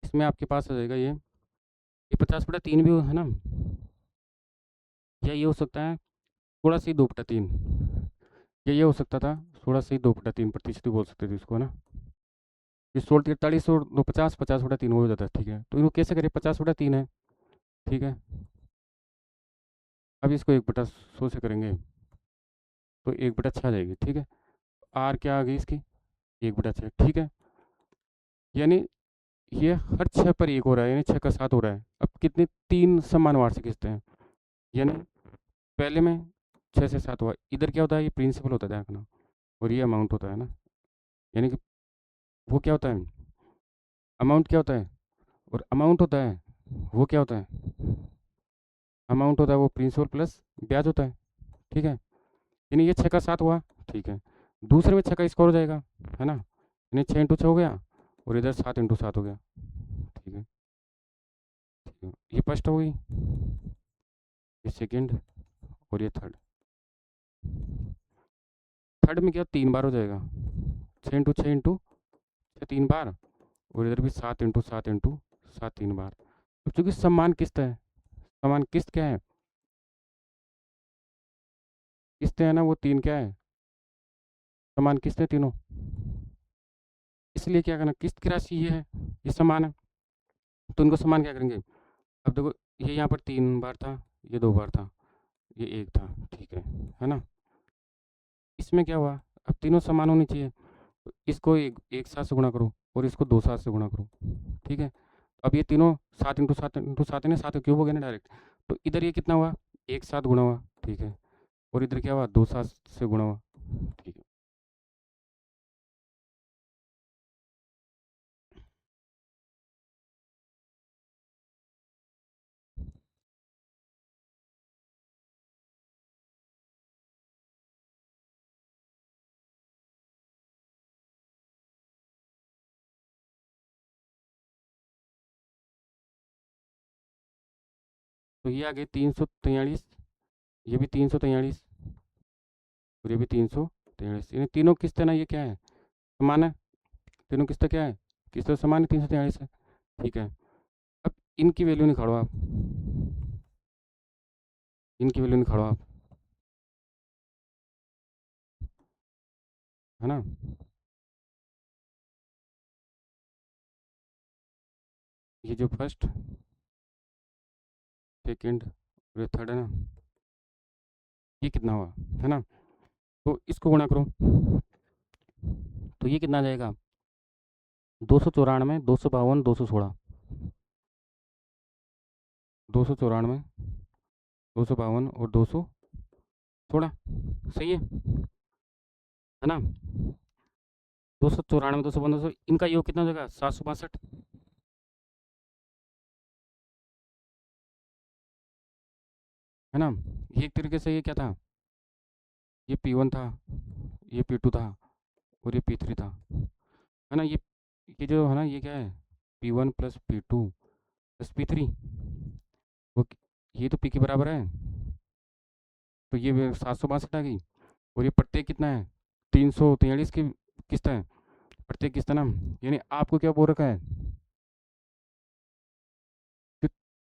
इसमें आपके पास आ जाएगा ये 50/3 भी है ना या ये हो सकता है 16/2/3 ये हो सकता था 16/2/3% भी बोल सकते थे इसको है ना। ये 16 43 और 250 50/3 हो जाता है ठीक है। तो इनको कैसे करें 50/3 है ठीक है। अब इसको 1/100 से करेंगे तो 1/6 आ जाएगी ठीक है। आर क्या आ गई इसकी 1/6 ठीक है। यानी ये हर 6 पर एक हो रहा है यानी 6 का 7 हो रहा है। अब कितने तीन समान वार्षिक किस्तें हैं यानी पहले में 6 से 7 हुआ इधर क्या होता है ये प्रिंसिपल होता है ध्यान रखना और ये अमाउंट होता है ना। यानी कि वो क्या होता है अमाउंट क्या होता है और अमाउंट होता है वो क्या होता है अमाउंट होता है वो प्रिंसिपल प्लस ब्याज होता है ठीक है। यानी ये 6 का 7 हुआ ठीक है। दूसरे में 6 का स्कोर हो जाएगा है ना यानी 6 × 6 हो गया और इधर 7 × 7 हो गया ठीक है। ठीक है ये फर्स्ट हो गई ये सेकेंड और ये थर्ड। थर्ड में क्या 3 बार हो जाएगा 6 × 6 × 6 3 बार और इधर भी 7 × 7 × 7 3 बार। अब चूंकि समान किस्त है समान किस्त क्या है किस्तें है ना वो तीन क्या है समान किस्तें तीनों। इसलिए क्या करना किस्त की राशि ये है ये समान है तो इनको समान क्या करेंगे। अब देखो ये यहाँ पर 3 बार था ये 2 बार था ये एक था ठीक है ना। इसमें क्या हुआ अब तीनों समान होनी चाहिए तो इसको एक साथ से गुणा करो और इसको 2 साथ से गुणा करो ठीक है। अब ये तीनों 7 × 7 × 7 है ना 7 का क्यूब हो गया ना डायरेक्ट। तो इधर ये कितना हुआ एक साथ गुणा हुआ ठीक है और इधर क्या हुआ 2 साथ से गुणा हुआ ठीक है। तो ये आ गए 343 ये भी 343 और ये भी 343 यानी तीनों किस्तें ना ये क्या है समान है तीनों किस्तें क्या है किस्तें समान है 343 है ठीक है। अब इनकी वैल्यू निकालो आप इनकी वैल्यू निकालो आप है ना। ये जो फर्स्ट सेकंड और ये थर्ड है ना ये कितना हुआ, है ना। तो इसको गुणा करो, तो ये कितना आ जाएगा, 294, 252, 216, 294, 252 और 216, सही है ना। 294, 252, 200, इनका योग कितना हो जाएगा, 762, है ना। ये एक तरीके से ये क्या था, ये P1 था, ये P2 था और ये P3 था, है ना। ये जो है ना, ये क्या है, P1 plus P2 plus P3, वो ये तो P के बराबर है, तो ये 762 आ गई। और ये प्रत्येक कितना है, 343 की किस्त है, प्रत्येक किस्त है ना। यानी आपको क्या बोल रखा है,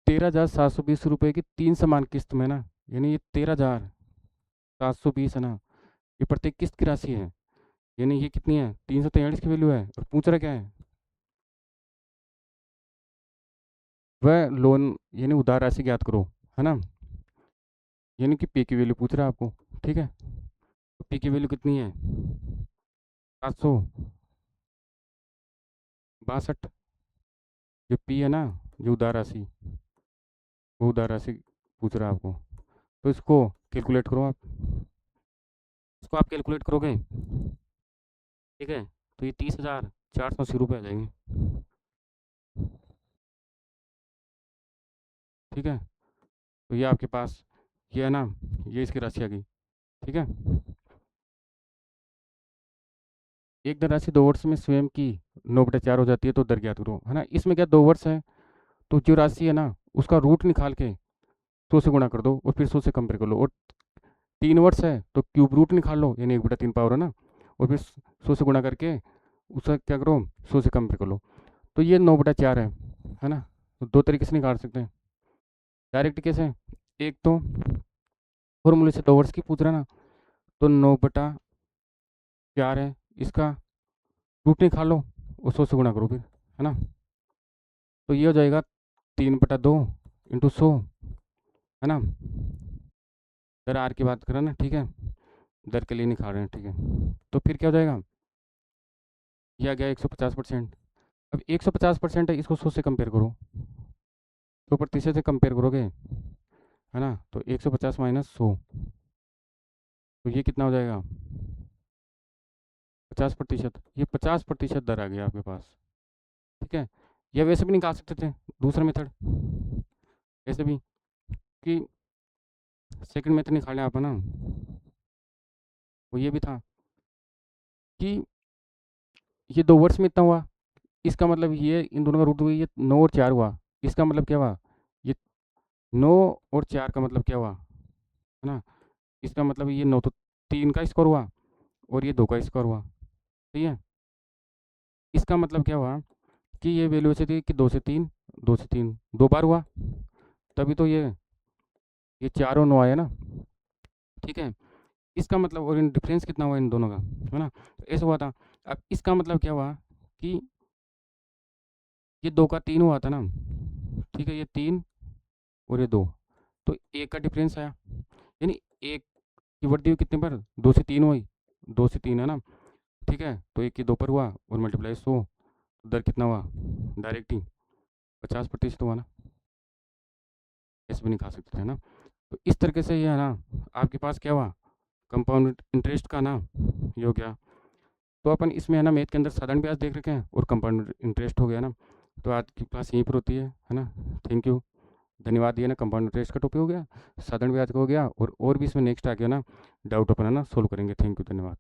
13,720 रुपये की 3 समान किस्त में ना, यानी ये 13,720 है ना, ये प्रत्येक किस्त की राशि है। यानी ये कितनी है, 343 की वैल्यू है, और पूछ रहा क्या है, वह लोन यानी उधार राशि ज्ञात करो, है ना। यानी कि P की वैल्यू पूछ रहा है आपको, ठीक है। तो P की वैल्यू कितनी है, 762, जो P है ना, जो उधार राशि, वो उधार राशि पूछ रहा है आपको। तो इसको कैलकुलेट करो आप, इसको आप कैलकुलेट करोगे, ठीक है, तो ये 30,480 रुपये आ जाएंगे, ठीक है। तो ये आपके पास, ये है ना, ये इसकी राशि आ गई, ठीक है। एक धन राशि 2 वर्ष में स्वयं की 9/4 हो जाती है, तो दर ज्ञात करो, है ना। इसमें क्या 2 वर्ष है, तो जो राशि है ना, उसका रूट निकाल के 100 से गुणा कर दो और फिर 100 से कंपेयर कर लो। और 3 वर्ष है तो क्यूब रूट निकाल लो, यानी 1/3 पावर है ना, और फिर 100 से गुणा करके उसका क्या करो, 100 से कंपेयर कर लो। तो ये 9/4 है ना। तो दो तरीके से निकाल सकते हैं, डायरेक्ट कैसे, एक तो फॉर्मूले से 2 वर्ष की पूछ रहा है ना, तो 9/4 है, इसका रूट निकाल लो और 100 से गुणा करो फिर, है ना। तो ये हो जाएगा 3/2 इंटू 100, है ना। दर आर की बात करें ना, ठीक है, दर के लिए निकाल रहे हैं, ठीक है। तो फिर क्या हो जाएगा, ये आ गया 150%। अब 150% है, इसको 100 से कंपेयर करो, 100% से कंपेयर करोगे, है ना, तो 150 माइनस 100, तो ये कितना हो जाएगा, 50%। ये 50% दर आ गया आपके पास, ठीक है। या वैसे भी निकाल सकते थे, दूसरा मेथड, ऐसे भी, कि सेकंड मेथड निकालें आप, है ना, वो ये भी था कि ये 2 वर्ष में इतना हुआ, इसका मतलब ये इन दोनों का रूट हुआ, ये 9 और 4 हुआ, इसका मतलब क्या हुआ, ये 9 और 4 का मतलब क्या हुआ, है ना। इसका मतलब ये 9 तो 3 का स्क्वायर हुआ और ये 2 का स्क्वायर हुआ, सही है। इसका मतलब क्या हुआ कि ये वैल्यू ऐसी थी कि 2 से 3, 2 से 3 2 बार हुआ, तभी तो ये 4 और 9 आया ना, ठीक है। इसका मतलब, और इन डिफरेंस कितना हुआ इन दोनों का, है ना, तो ऐसा हुआ था। अब इसका मतलब क्या हुआ कि ये 2 का 3 हुआ था ना, ठीक है, ये 3 और ये 2, तो 1 का डिफरेंस आया, यानी एक की वृद्धि हुई कितने पर, 2 से 3 हुई, 2 से 3 है ना, ठीक है। तो 1 की 2 पर हुआ और मल्टीप्लाई 100, दर कितना हुआ, डायरेक्ट ही 50% हुआ ना, ऐसे भी निकाल सकते थे ना। तो इस तरीके से ये है ना, आपके पास क्या हुआ, कंपाउंड इंटरेस्ट का ना, ये हो गया। तो अपन इसमें है ना, मैथ के अंदर साधारण ब्याज देख रखे हैं और कंपाउंड इंटरेस्ट हो गया ना। तो आज की क्लास यहीं पर होती है ना। थैंक यू, धन्यवाद। ये ना कंपाउंड इंटरेस्ट का टॉपिक हो गया, साधारण ब्याज का हो गया, और भी इसमें नेक्स्ट आ गया ना, डाउट अपन है ना सोल्व करेंगे। थैंक यू, धन्यवाद।